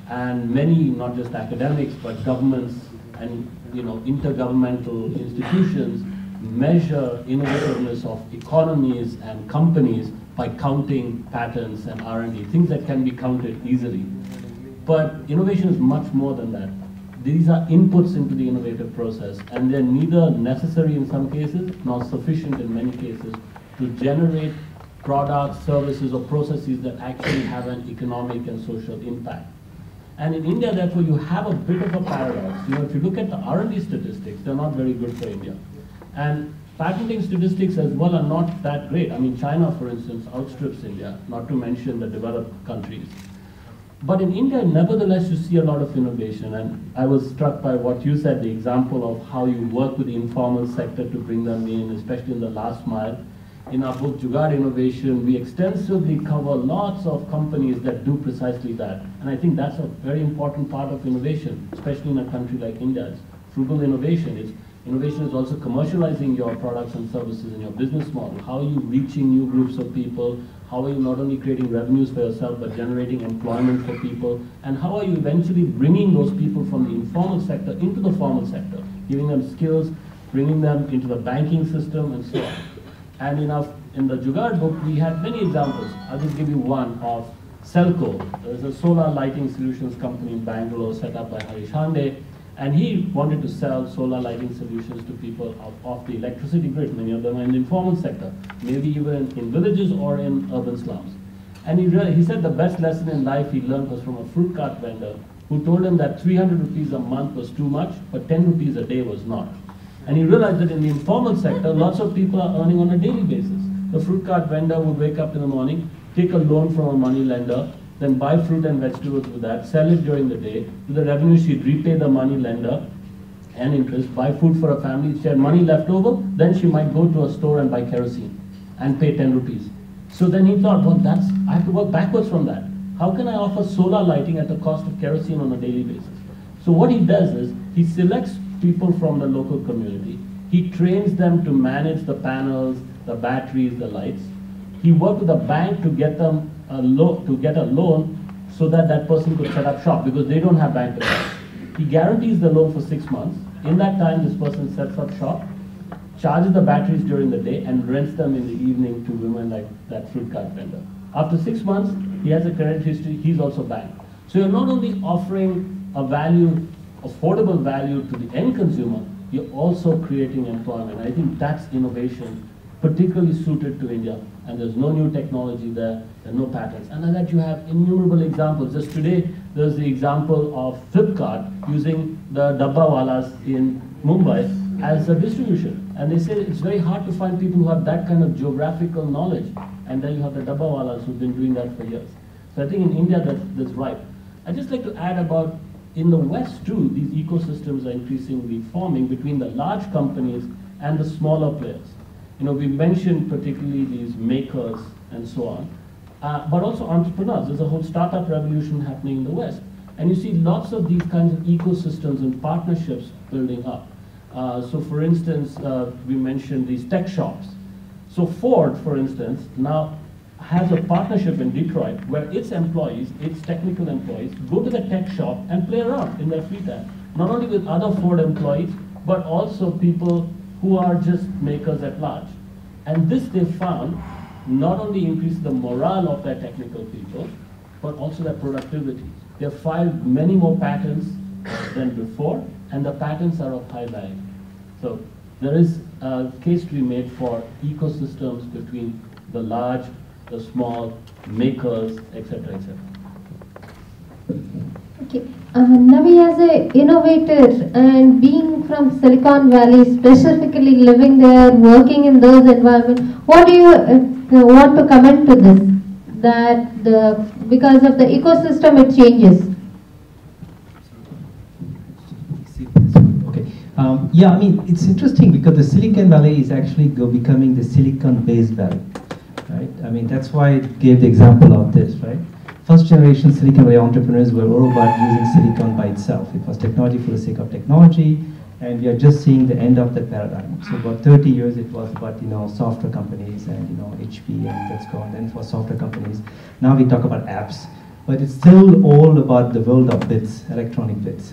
and many, not just academics, but governments and intergovernmental institutions measure innovativeness of economies and companies by counting patents and R&D, things that can be counted easily. But innovation is much more than that. These are inputs into the innovative process, and they're neither necessary in some cases nor sufficient in many cases to generate products, services, or processes that actually have an economic and social impact. And in India, therefore, you have a bit of a paradox. If you look at the R&D statistics, they're not very good for India. And patenting statistics as well are not that great. I mean, China, for instance, outstrips India, not to mention the developed countries. But in India, nevertheless, you see a lot of innovation. And I was struck by what you said, the example of how you work with the informal sector to bring them in, especially in the last mile. In our book, Jugaad Innovation, we extensively cover lots of companies that do precisely that. And I think that's a very important part of innovation, especially in a country like India. It's frugal innovation. Innovation is also commercializing your products and services in your business model. How are you reaching new groups of people? How are you not only creating revenues for yourself, but generating employment for people? And how are you eventually bringing those people from the informal sector into the formal sector, giving them skills, bringing them into the banking system, and so on. And in the Jugaad book, we had many examples. I'll just give you one of Selco. There's a solar lighting solutions company in Bangalore set up by Harish Hande. And he wanted to sell solar lighting solutions to people off the electricity grid. Many of them are in the informal sector, maybe even in villages or in urban slums. And he said the best lesson in life he learned was from a fruit cart vendor who told him that 300 rupees a month was too much, but 10 rupees a day was not. And he realized that in the informal sector, lots of people are earning on a daily basis. The fruit cart vendor would wake up in the morning, take a loan from a money lender, then buy fruit and vegetables with that, sell it during the day. With the revenue, she'd repay the money lender and interest, buy food for her family. If she had money left over, then she might go to a store and buy kerosene and pay 10 rupees. So then he thought, well, I have to work backwards from that. How can I offer solar lighting at the cost of kerosene on a daily basis? So what he does is, he selects people from the local community. He trains them to manage the panels, the batteries, the lights. He worked with a bank to get them a loan so that person could set up shop, because they don't have bank accounts. He guarantees the loan for 6 months. In that time, this person sets up shop, charges the batteries during the day, and rents them in the evening to women like that fruit cart vendor. After 6 months, he has a credit history. He's also banked. So you're not only offering a affordable value to the end consumer, you're also creating employment. I think that's innovation, particularly suited to India. And there's no new technology there, there are no patents. And that you have innumerable examples. Just today, there's the example of Flipkart using the Dabbawalas in Mumbai as a distribution. And they say it's very hard to find people who have that kind of geographical knowledge. And then you have the Dabbawalas who've been doing that for years. So I think in India, that's ripe. I'd just like to add about, in the West too, these ecosystems are increasingly forming between the large companies and the smaller players. We mentioned particularly these makers and so on, but also entrepreneurs. There's a whole startup revolution happening in the West. And you see lots of these kinds of ecosystems and partnerships building up. So for instance, we mentioned these tech shops. So Ford, for instance, now has a partnership in Detroit where its employees, its technical employees, go to the tech shop and play around in their free time. Not only with other Ford employees, but also people who are just makers at large. And this they found not only increased the morale of their technical people, but also their productivity. They have filed many more patents than before, and the patents are of high value. So there is a case to be made for ecosystems between the large, the small, makers, etc., etc. Okay. Navi, as an innovator and being from Silicon Valley, specifically living there, working in those environments, what do you want to comment to this? That because of the ecosystem, it changes. Okay. Yeah, I mean, it's interesting because the Silicon Valley is actually becoming the silicon-based valley, right? I mean, that's why I gave the example of this, right? first generation Silicon Valley entrepreneurs were all about using silicon by itself. It was technology for the sake of technology, and we are just seeing the end of that paradigm. So about 30 years it was about software companies and HP and let's go, and then for software companies. Now we talk about apps, but it's still all about the world of bits, electronic bits.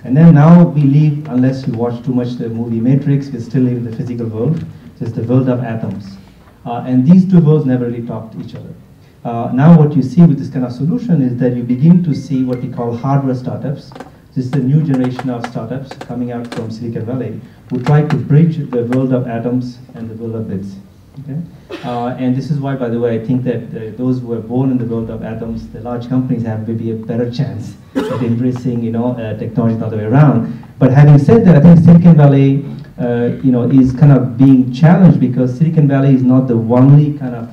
And then now we live, unless you watch too much the movie Matrix, we still live in the physical world. It's the world of atoms. And these two worlds never really talk to each other. Now what you see with this kind of solution is that you begin to see what we call hardware startups. This is the new generation of startups coming out from Silicon Valley who try to bridge the world of atoms and the world of bits. Okay? And this is why, by the way, I think that those who are born in the world of atoms, the large companies have maybe a better chance of embracing technology the other way around. But having said that, I think Silicon Valley is kind of being challenged because Silicon Valley is not the only kind of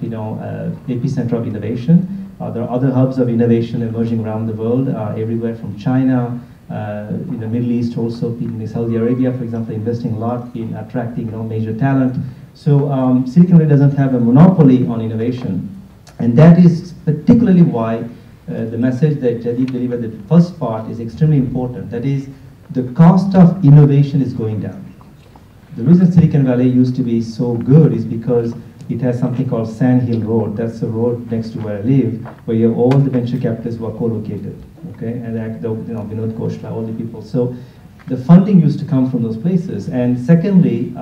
epicenter of innovation. There are other hubs of innovation emerging around the world, everywhere from China, in the Middle East, also in Saudi Arabia, for example, investing a lot in attracting major talent. So Silicon Valley doesn't have a monopoly on innovation, and that is particularly why the message that Jaideep delivered, the first part, is extremely important. That is, the cost of innovation is going down. The reason Silicon Valley used to be so good is because it has something called Sand Hill Road. That's the road next to where I live, where you have all the venture capitalists who are co-located, okay? And Vinod Koshla, all the people. So the funding used to come from those places. And secondly,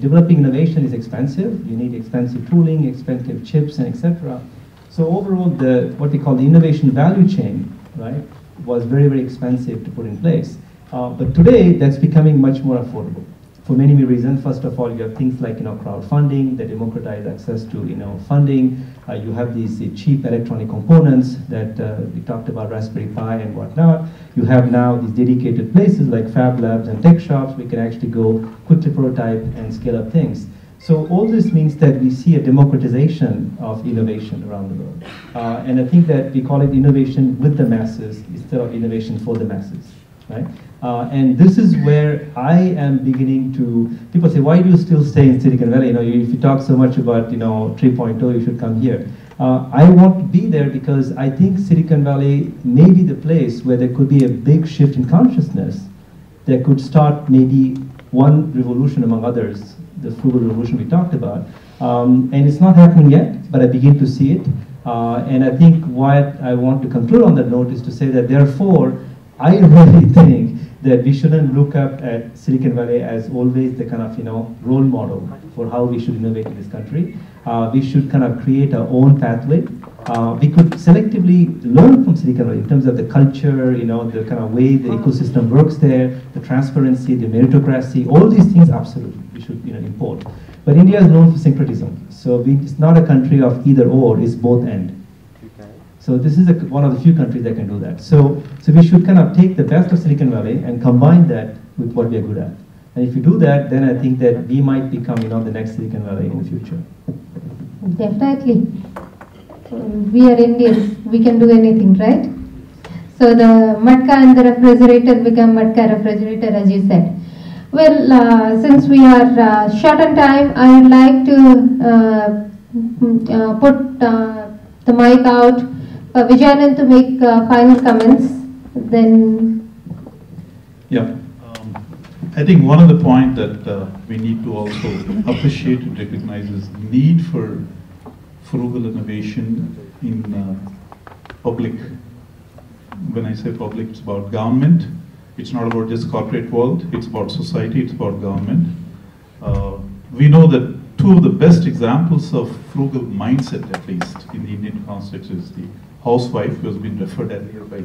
developing innovation is expensive. You need expensive tooling, expensive chips, and etc. So overall, what we call the innovation value chain, right, was very, very expensive to put in place. But today, that's becoming much more affordable for many reasons. First of all, you have things like crowdfunding that democratize access to funding. You have these cheap electronic components that we talked about, Raspberry Pi and whatnot. You have now these dedicated places like Fab Labs and tech shops. We can actually go quickly prototype and scale up things. So all this means that we see a democratization of innovation around the world. And I think that we call it innovation with the masses instead of innovation for the masses, right? And this is where I am beginning to, people say, why do you still stay in Silicon Valley? If you talk so much about 3.0, you should come here. I want to be there because I think Silicon Valley may be the place where there could be a big shift in consciousness that could start maybe one revolution among others, the frugal revolution we talked about. And it's not happening yet, but I begin to see it. And I think what I want to conclude on that note is to say that therefore, I really think that we shouldn't look up at Silicon Valley as always the kind of role model for how we should innovate in this country. We should kind of create our own pathway. We could selectively learn from Silicon Valley in terms of the culture, the kind of way the ecosystem works there, the transparency, the meritocracy, all these things absolutely we should import. But India is known for syncretism, so it's not a country of either or, it's both and. So this is one of the few countries that can do that. So we should kind of take the best of Silicon Valley and combine that with what we are good at. And if you do that, then I think that we might become the next Silicon Valley in the future. Definitely. We are Indians. We can do anything, right? So the matka and the refrigerator become matka refrigerator, as you said. Well, since we are short on time, I would like to put the mic out. Vijayanand to make final comments, then... Yeah, I think one of the points that we need to also appreciate and recognize is the need for frugal innovation in public. When I say public, it's about government. It's not about just corporate world, it's about society, it's about government. We know that two of the best examples of frugal mindset, at least in the Indian context, is the housewife, who has been referred earlier by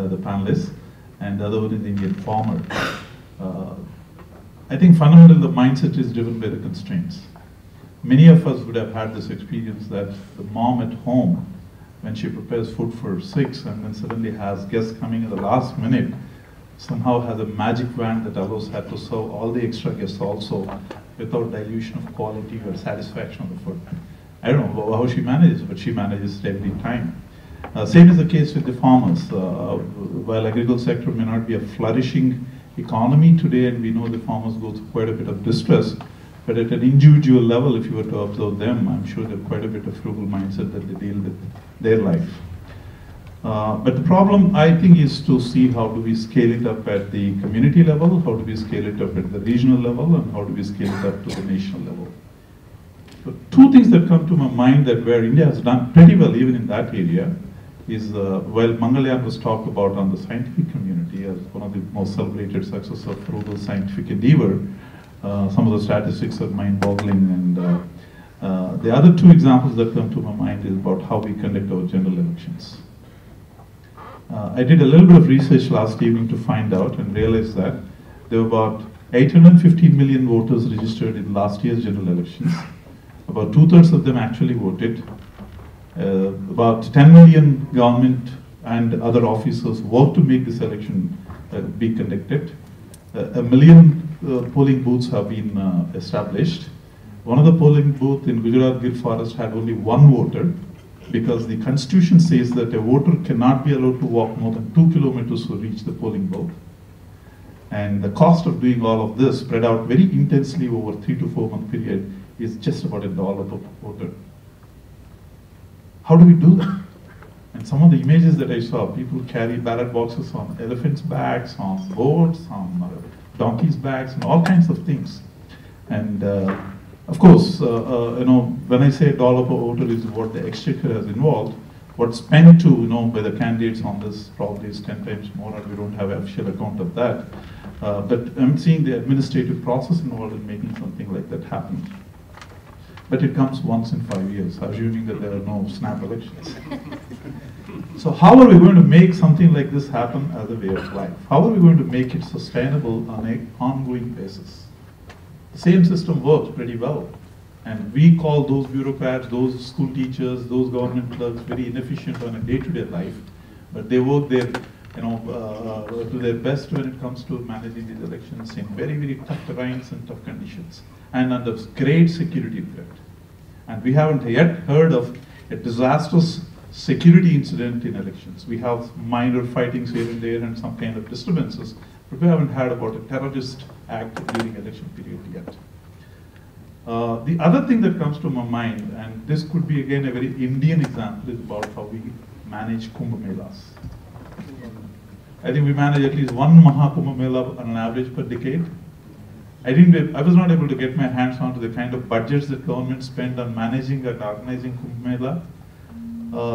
the panelists, and the other one is the Indian farmer. I think fundamentally the mindset is driven by the constraints. Many of us would have had this experience that the mom at home, when she prepares food for 6 and then suddenly has guests coming at the last minute, somehow has a magic wand that allows her to serve all the extra guests also without dilution of quality or satisfaction of the food. I don't know how she manages, but she manages it every time. Same is the case with the farmers. While agricultural sector may not be a flourishing economy today, and we know the farmers go through quite a bit of distress, but at an individual level, if you were to observe them, I'm sure there's quite a bit of frugal mindset that they deal with their life. But the problem, I think, is to see how do we scale it up at the community level, how do we scale it up at the regional level, and how do we scale it up to the national level. So two things that come to my mind that where India has done pretty well even in that area is, while Mangalyaan was talked about on the scientific community as one of the most celebrated success of frugal scientific endeavor, some of the statistics are mind-boggling, and the other two examples that come to my mind is about how we conduct our general elections. I did a little bit of research last evening to find out and realized that there were about 815 million voters registered in last year's general elections. About 2/3 of them actually voted. About 10 million government and other officers worked to make this election be conducted. 1 million polling booths have been established. One of the polling booths in Gujarat Gir Forest had only one voter, because the constitution says that a voter cannot be allowed to walk more than 2 kilometers to reach the polling booth. And the cost of doing all of this spread out very intensely over 3 to 4 month period is just about $1 per voter. How do we do that? And some of the images that I saw, people carry ballot boxes on elephants' backs, on boats, on donkeys' backs, and all kinds of things. And of course, when I say $1 per voter is what the exchequer has involved, what's spent to, by the candidates on this probably is 10 times more, and we don't have an official account of that. But I'm seeing the administrative process involved in making something like that happen. But it comes once in 5 years, assuming that there are no snap elections. So how are we going to make something like this happen as a way of life? How are we going to make it sustainable on an ongoing basis? The same system works pretty well. And we call those bureaucrats, those school teachers, those government clerks very inefficient on a day-to-day life. But they work their, to their best when it comes to managing these elections in very, very tough terrains and tough conditions, and under great security threat. And we haven't yet heard of a disastrous security incident in elections. We have minor fightings here and there and some kind of disturbances, but we haven't heard about a terrorist act during election period yet. The other thing that comes to my mind, and this could be again a very Indian example, is about how we manage Kumbh Melas. I think we manage at least one Maha Kumbh Mela on an average per decade. I was not able to get my hands onto the kind of budgets that government spend on managing and organizing Kumbh Mela.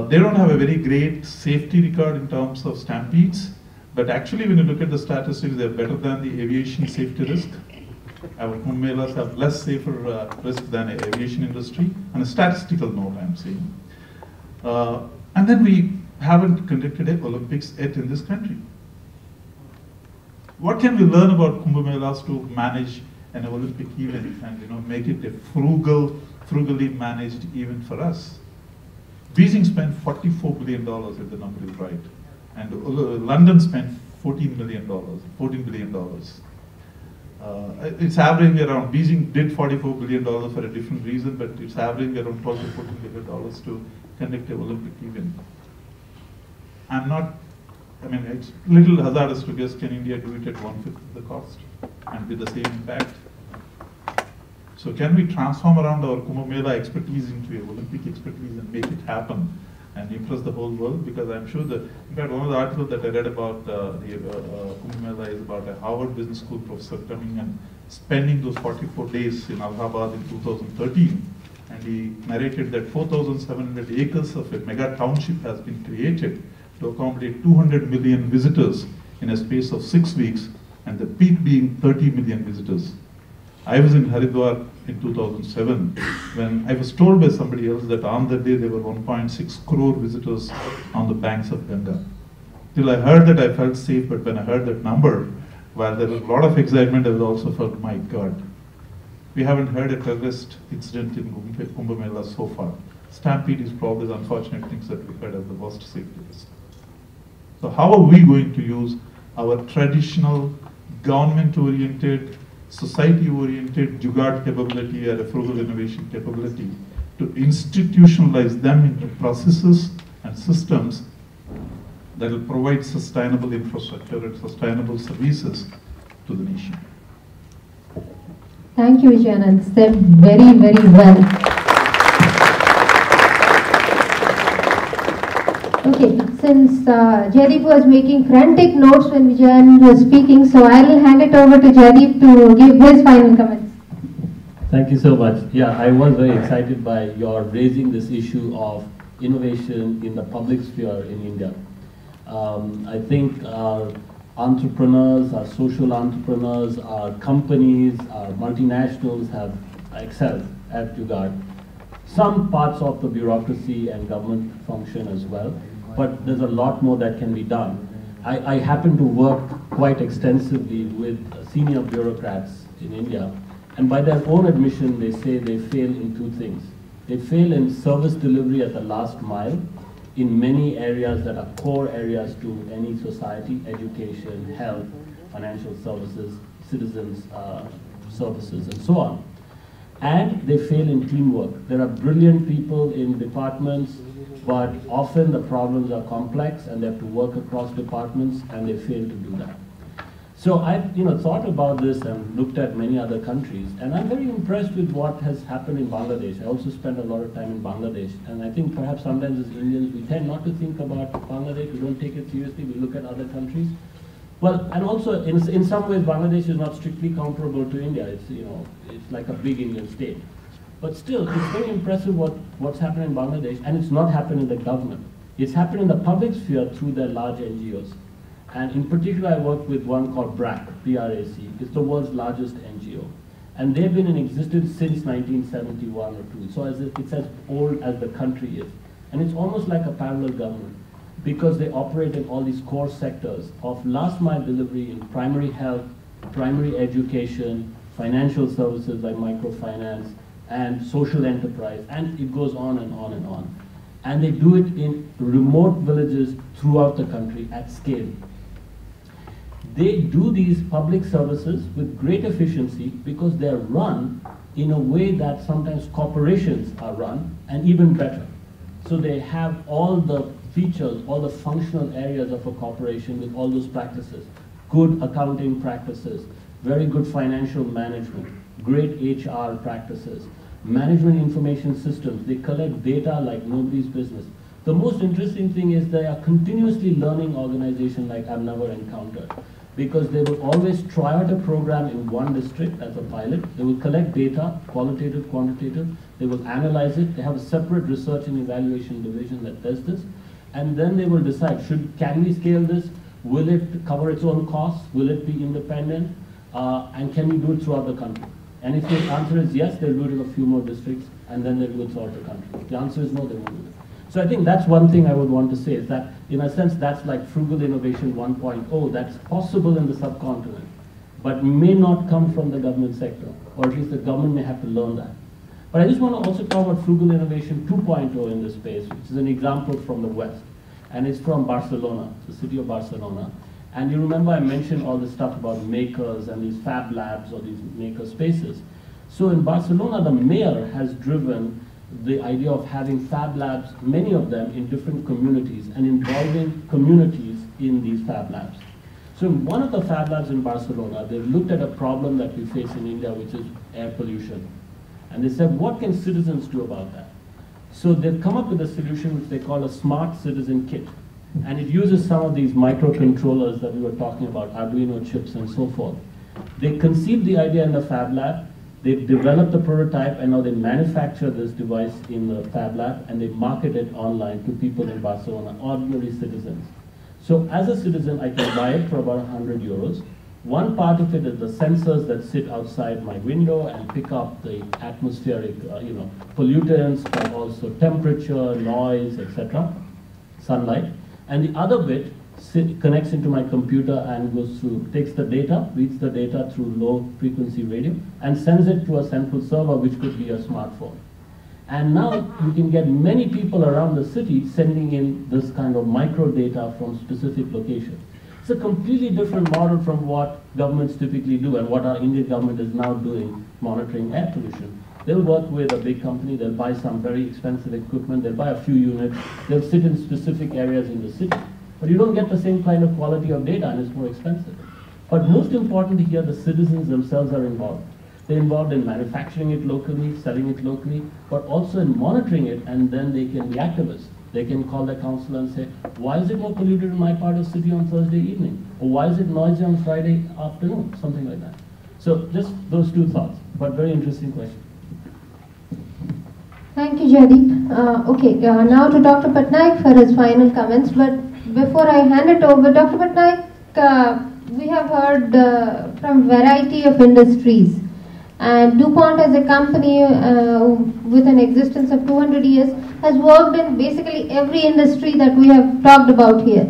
They don't have a very great safety record in terms of stampedes, but actually when you look at the statistics, they're better than the aviation safety risk. Our Kumbh Melas have less safer risk than the aviation industry, on a statistical note I'm saying. And then we haven't conducted an Olympics yet in this country. What can we learn about Kumbh Melas to manage an Olympic event and make it a frugally managed event for us? Beijing spent $44 billion, if the number is right, and London spent $14 billion. It's averaging around, Beijing did $44 billion for a different reason, but it's averaging around $12 to $14 billion to conduct an Olympic event. It's a little hazardous to guess, can India do it at 1/5 of the cost and with the same impact? So can we transform around our Kumbh Mela expertise into an Olympic expertise and make it happen and impress the whole world? Because I'm sure that, in fact, one of the articles that I read about the Kumbh Mela is about a Harvard Business School professor coming and spending those 44 days in Allahabad in 2013. And he narrated that 4,700 acres of a mega township has been created to accommodate 200 million visitors in a space of 6 weeks, and the peak being 30 million visitors. I was in Haridwar in 2007 when I was told by somebody else that on that day there were 1.6 crore visitors on the banks of Ganga. Till I heard that, I felt safe, but when I heard that number, while there was a lot of excitement, I was also felt, my God. We haven't heard a terrorist incident in Kumbh Mela so far. Stampede is probably the unfortunate things that we heard as the worst safety risk. So how are we going to use our traditional government-oriented, society-oriented Jugaad capability or a frugal innovation capability to institutionalize them into processes and systems that will provide sustainable infrastructure and sustainable services to the nation? Thank you, Vijayanand. Said very, very well. Okay, since Jaideep was making frantic notes when Vijayanand was speaking, so I will hand it over to Jaideep to give his final comments. Thank you so much. Yeah, I was very excited by your raising this issue of innovation in the public sphere in India. I think our entrepreneurs, our social entrepreneurs, our companies, our multinationals have excelled at Jugaad. Some parts of the bureaucracy and government function as well, but there's a lot more that can be done. I happen to work quite extensively with senior bureaucrats in India, and by their own admission, they say they fail in two things. They fail in service delivery at the last mile in many areas that are core areas to any society: education, health, financial services, citizens services, and so on. And they fail in teamwork. There are brilliant people in departments, but often the problems are complex and they have to work across departments, and they fail to do that. So I've thought about this and looked at many other countries, and I'm very impressed with what has happened in Bangladesh. I also spent a lot of time in Bangladesh, and I think perhaps sometimes as Indians we tend not to think about Bangladesh, we don't take it seriously, we look at other countries. Well, and also in some ways Bangladesh is not strictly comparable to India. It's like a big Indian state. But still, it's very impressive what's happened in Bangladesh, and it's not happened in the government. It's happened in the public sphere through their large NGOs. And in particular, I work with one called BRAC, B-R-A-C. It's the world's largest NGO. And they've been in existence since 1971 or 2. So it's as old as the country is. And it's almost like a parallel government, because they operate in all these core sectors of last mile delivery in primary health, primary education, financial services like microfinance, and social enterprise, and it goes on and on and on. And they do it in remote villages throughout the country at scale. They do these public services with great efficiency because they're run in a way that sometimes corporations are run, and even better. So they have all the features, all the functional areas of a corporation with all those practices. Good accounting practices, very good financial management, great HR practices, management information systems. They collect data like nobody's business. The most interesting thing is they are continuously learning organization like I've never encountered, because they will always try out a program in one district as a pilot. They will collect data, qualitative, quantitative. They will analyze it. They have a separate research and evaluation division that does this. And then they will decide, can we scale this? Will it cover its own costs? Will it be independent? And can we do it throughout the country? And if the answer is yes, they'll do it in a few more districts, and then they'll do it throughout the country. If the answer is no, they won't do it. So I think that's one thing I would want to say, is that in a sense that's like Frugal Innovation 1.0, that's possible in the subcontinent, but may not come from the government sector, or at least the government may have to learn that. But I just want to also talk about Frugal Innovation 2.0 in this space, which is an example from the West. And it's from Barcelona, the city of Barcelona. And you remember I mentioned all this stuff about makers and these fab labs or these maker spaces. So in Barcelona, the mayor has driven the idea of having fab labs, many of them in different communities, and involving communities in these fab labs. So in one of the fab labs in Barcelona, they looked at a problem that we face in India, which is air pollution. And they said, what can citizens do about that? So they've come up with a solution which they call a smart citizen kit. And it uses some of these microcontrollers that we were talking about, Arduino chips and so forth. They conceived the idea in the fab lab, they've developed the prototype, and now they manufacture this device in the fab lab, and they market it online to people in Barcelona, ordinary citizens. So as a citizen, I can buy it for about 100 euros. One part of it is the sensors that sit outside my window and pick up the atmospheric pollutants, but also temperature, noise, etc., sunlight. And the other bit connects into my computer and goes through, takes the data, reads the data through low frequency radio, and sends it to a central server, which could be a smartphone. And now you can get many people around the city sending in this kind of micro data from specific locations. It's a completely different model from what governments typically do and what our Indian government is now doing, monitoring air pollution. They'll work with a big company, they'll buy some very expensive equipment, they'll buy a few units, they'll sit in specific areas in the city. But you don't get the same kind of quality of data, and it's more expensive. But most importantly here, the citizens themselves are involved. They're involved in manufacturing it locally, selling it locally, but also in monitoring it, and then they can be activists. They can call their council and say, why is it more polluted in my part of the city on Thursday evening? Or why is it noisy on Friday afternoon? Something like that. So just those two thoughts, but very interesting question. Thank you, Jaideep. Okay, now to Dr. Patnaik for his final comments. But before I hand it over, Dr. Patnaik, we have heard from variety of industries. And DuPont as a company with an existence of 200 years has worked in basically every industry that we have talked about here.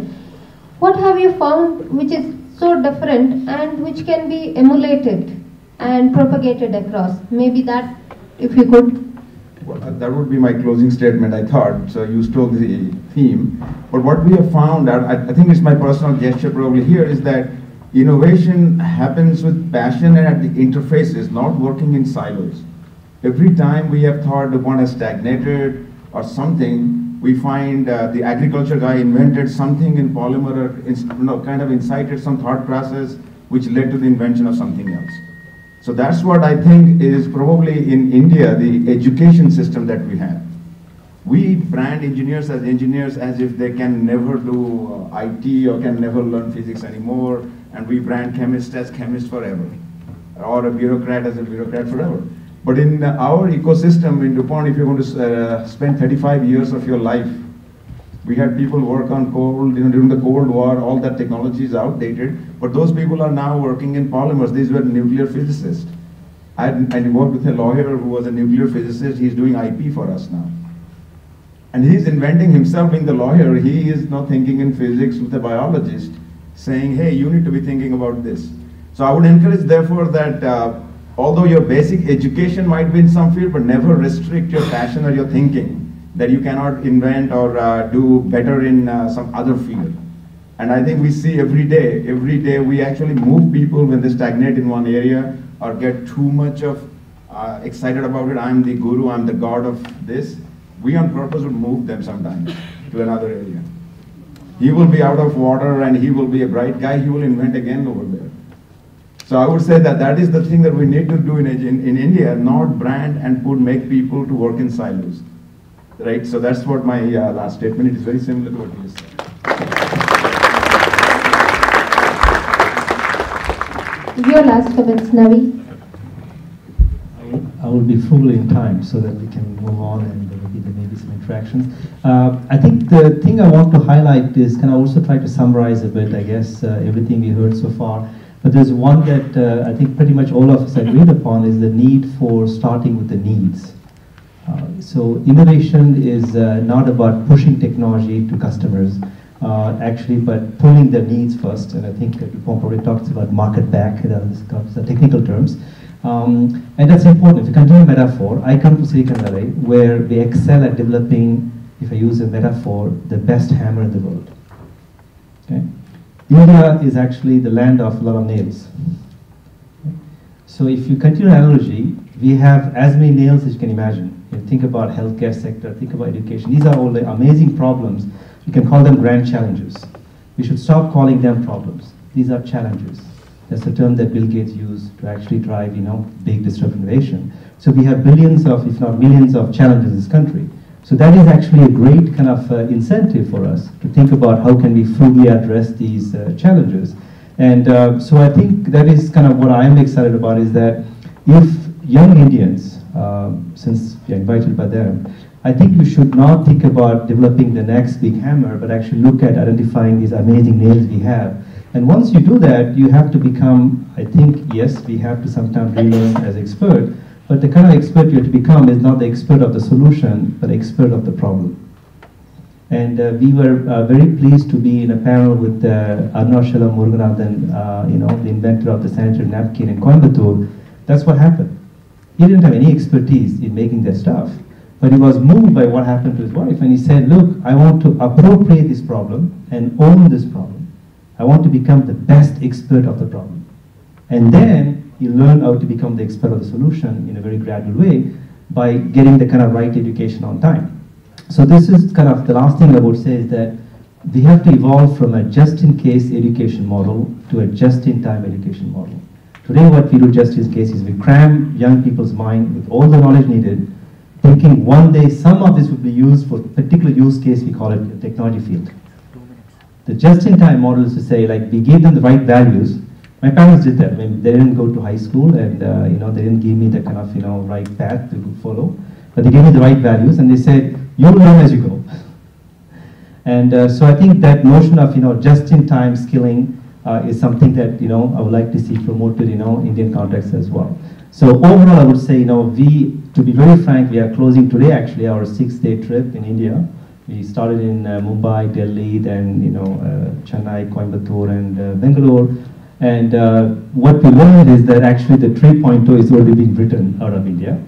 What have you found which is so different and which can be emulated and propagated across? Maybe that, if you could. Well, that would be my closing statement, I thought. So you stole the theme. But what we have found, I think it's my personal gesture probably here, is that innovation happens with passion and at the interfaces, not working in silos. Every time we have thought DuPont has stagnated or something, we find the agriculture guy invented something in polymer or kind of incited some thought process which led to the invention of something else. So that's what I think is probably in India, the education system that we have. We brand engineers as if they can never do IT or can never learn physics anymore, and we brand chemists as chemists forever, or a bureaucrat as a bureaucrat forever. But in our ecosystem in DuPont, if you're going to spend 35 years of your life, we had people work on coal, during the Cold War, all that technology is outdated, but those people are now working in polymers. These were nuclear physicists. I worked with a lawyer who was a nuclear physicist. He's doing IP for us now. And he's inventing himself being the lawyer. He is now thinking in physics with a biologist, saying, hey, you need to be thinking about this. So I would encourage, therefore, that although your basic education might be in some field, but never restrict your passion or your thinking, that you cannot invent or do better in some other field. And I think we see every day we actually move people when they stagnate in one area or get too much of excited about it. I'm the guru, I'm the god of this. We on purpose would move them sometimes to another area. He will be out of water and he will be a bright guy, he will invent again over there. So I would say that that is the thing that we need to do in India, not brand and make people to work in silos. Right, so that's what my last statement. It is very similar to what you said. Your last comments, Navi. I will be frugal in time so that we can move on and there will be maybe some interactions. I think the thing I want to highlight is, can I also try to summarize a bit, I guess, everything we heard so far. But there's one that I think pretty much all of us agreed upon is the need for starting with the needs. So innovation is not about pushing technology to customers, actually, but pulling their needs first. And I think DuPont probably talks about market back, the technical terms. And that's important. If you continue metaphor, I come to Silicon Valley, where we excel at developing, if I use a metaphor, the best hammer in the world. Okay? India is actually the land of a lot of nails. Okay? So if you continue the analogy, we have as many nails as you can imagine. Think about healthcare sector, think about education. These are all the amazing problems. You can call them grand challenges. We should stop calling them problems. These are challenges. That's the term that Bill Gates used to actually drive, big disruptive innovation. So we have billions of, if not millions of challenges in this country. So that is actually a great kind of incentive for us to think about how can we fully address these challenges. And so I think that is kind of what I'm excited about, is that if young Indians, since we are invited by them, I think you should not think about developing the next big hammer, but actually look at identifying these amazing nails we have. And once you do that, you have to become, I think, yes, we have to sometimes relearn as expert, but the kind of expert you have to become is not the expert of the solution, but expert of the problem. And we were very pleased to be in a panel with Arunachala Muruganathan, the inventor of the sanitary napkin in Coimbatore. That's what happened. He didn't have any expertise in making that stuff, but he was moved by what happened to his wife, and he said, look, I want to appropriate this problem and own this problem. I want to become the best expert of the problem. And then you learn how to become the expert of the solution in a very gradual way by getting the kind of right education on time. So this is kind of the last thing I would say, is that we have to evolve from a just-in-case education model to a just-in-time education model. Today what we do just in case is we cram young people's mind with all the knowledge needed, thinking one day some of this would be used for particular use case, we call it the technology field. The just-in-time model is to say, like, we gave them the right values. My parents did that. I mean, they didn't go to high school, and they didn't give me the kind of right path to follow, but they gave me the right values, and they said, you'll learn as you go. And so I think that notion of just-in-time skilling is something that I would like to see promoted Indian context as well. So overall, I would say to be very frank, we are closing today actually our 6-day trip in India. We started in Mumbai, Delhi, then Chennai, Coimbatore, and Bangalore. And what we learned is that actually the 3.0 is already being written out of India.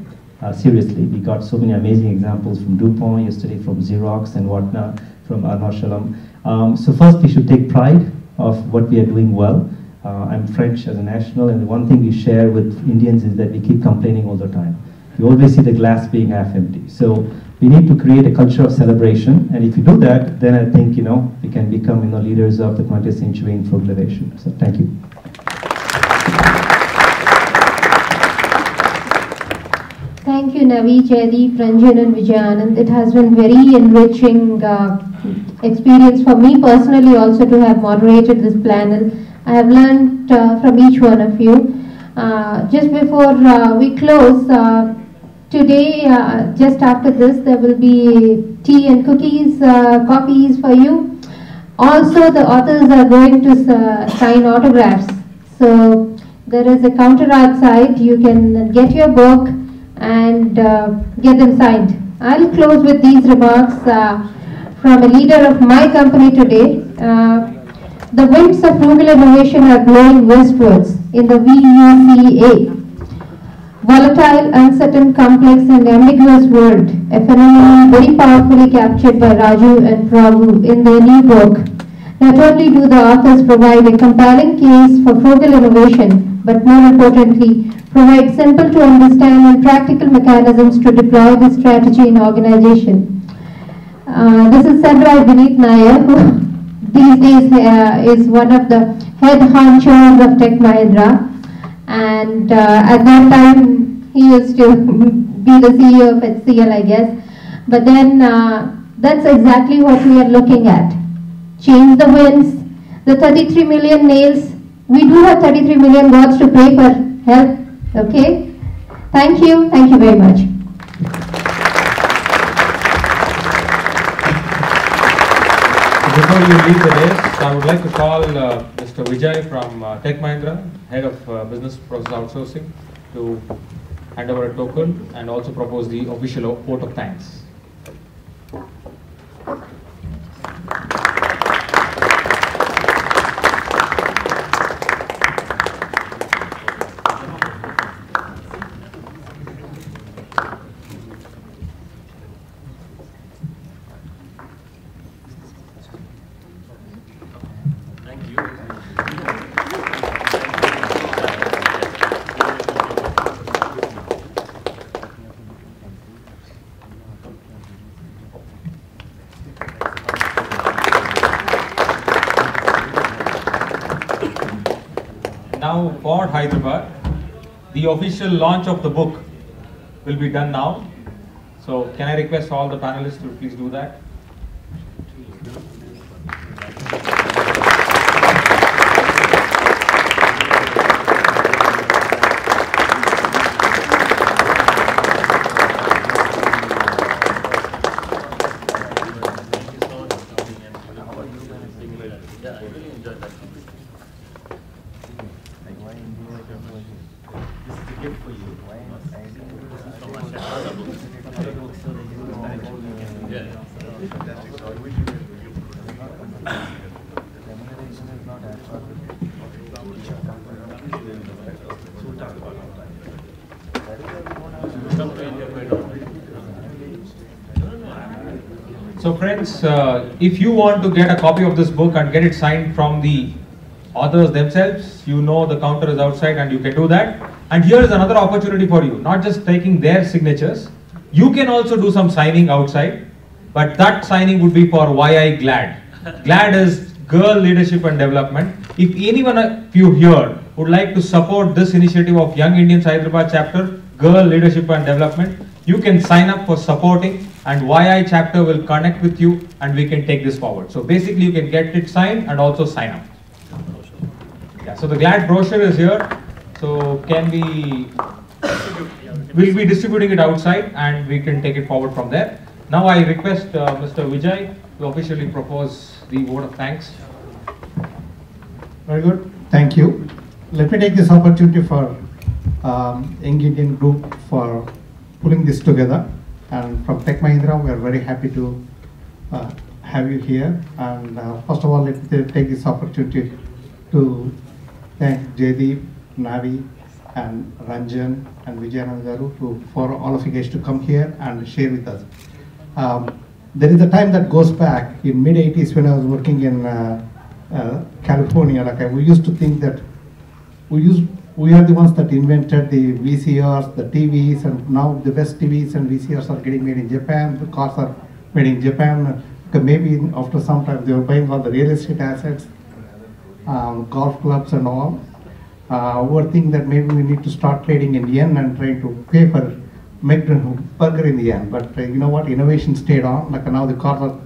Seriously, we got so many amazing examples from DuPont yesterday, from Xerox and whatnot, from Arnasalam. So first we should take pride of what we are doing well. I'm French as a national, and the one thing we share with Indians is that we keep complaining all the time. We always see the glass being half empty. So we need to create a culture of celebration, and if you do that, then I think we can become leaders of the 20th century in frugal innovation. So thank you. Thank you, Navi, Jaideep, Ranjan, and Vijayanand. It has been very enriching experience for me personally also to have moderated this panel. I have learned from each one of you. Just before we close, today, just after this, there will be tea and cookies, coffees for you. Also, the authors are going to sign autographs. So there is a counter outside. You can get your book and get them signed. I'll close with these remarks from a leader of my company today. The winds of frugal innovation are blowing westwards in the VUCA. Volatile, uncertain, complex, and ambiguous world, a phenomenon very powerfully captured by Raju and Prabhu in their new book. Not only do the authors provide a compelling case for frugal innovation, but more importantly, provide simple to understand and practical mechanisms to deploy this strategy in organization. This is said by Vineet Nair, who these days is one of the head honchos of Tech Mahindra, and at that time he used to be the CEO of HCL, I guess. But then that's exactly what we are looking at. Change the winds, the 33 million nails. We do have 33 million gods to pray for help. Okay? Thank you very much. Before you leave the desk, I would like to call Mr. Vijay from Tech Mahindra, Head of Business Process Outsourcing, to hand over a token and also propose the official vote of thanks. Now for Hyderabad, the official launch of the book will be done now. So can I request all the panelists to please do that? So friends, if you want to get a copy of this book and get it signed from the authors themselves, you know the counter is outside and you can do that. And here is another opportunity for you, not just taking their signatures, you can also do some signing outside, but that signing would be for YI GLAD. GLAD is Girl Leadership and Development. If anyone of you here would like to support this initiative of Young Indians Hyderabad chapter, Girl Leadership and Development, you can sign up for supporting, and YI chapter will connect with you and we can take this forward. So basically you can get it signed and also sign up. Yeah, so the GLAD brochure is here. So we'll be distributing it outside and we can take it forward from there. Now I request Mr. Vijay to officially propose the vote of thanks. Very good, thank you. Let me take this opportunity for Young Indian Group for pulling this together. And from Tech Mahindra, we are very happy to have you here. And first of all, let me take this opportunity to thank Jaideep, Navi, and Ranjan and Vijayanand for all of you guys to come here and share with us. There is a time that goes back in mid-80s when I was working in California. Like we used to think that we are the ones that invented the VCRs, the TVs, and now the best TVs and VCRs are getting made in Japan. The cars are made in Japan. Maybe after some time they were buying all the real estate assets, golf clubs and all. We were thinking that maybe we need to start trading in yen and trying to pay for McDonald's burger in the end. But you know what? Innovation stayed on. Like now the cars are,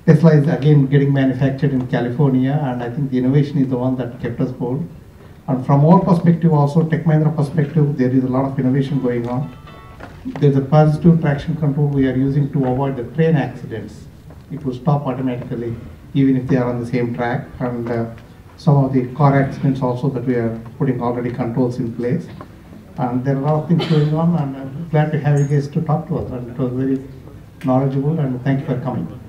Tesla is again getting manufactured in California, and I think the innovation is the one that kept us hold. And from our perspective also, Tech Mahindra perspective, there is a lot of innovation going on. There's a positive traction control we are using to avoid the train accidents. It will stop automatically even if they are on the same track. And some of the car accidents also that we are putting already controls in place. And there are a lot of things going on, and I'm glad to have you guys to talk to us. And it was very knowledgeable, and thank you for coming.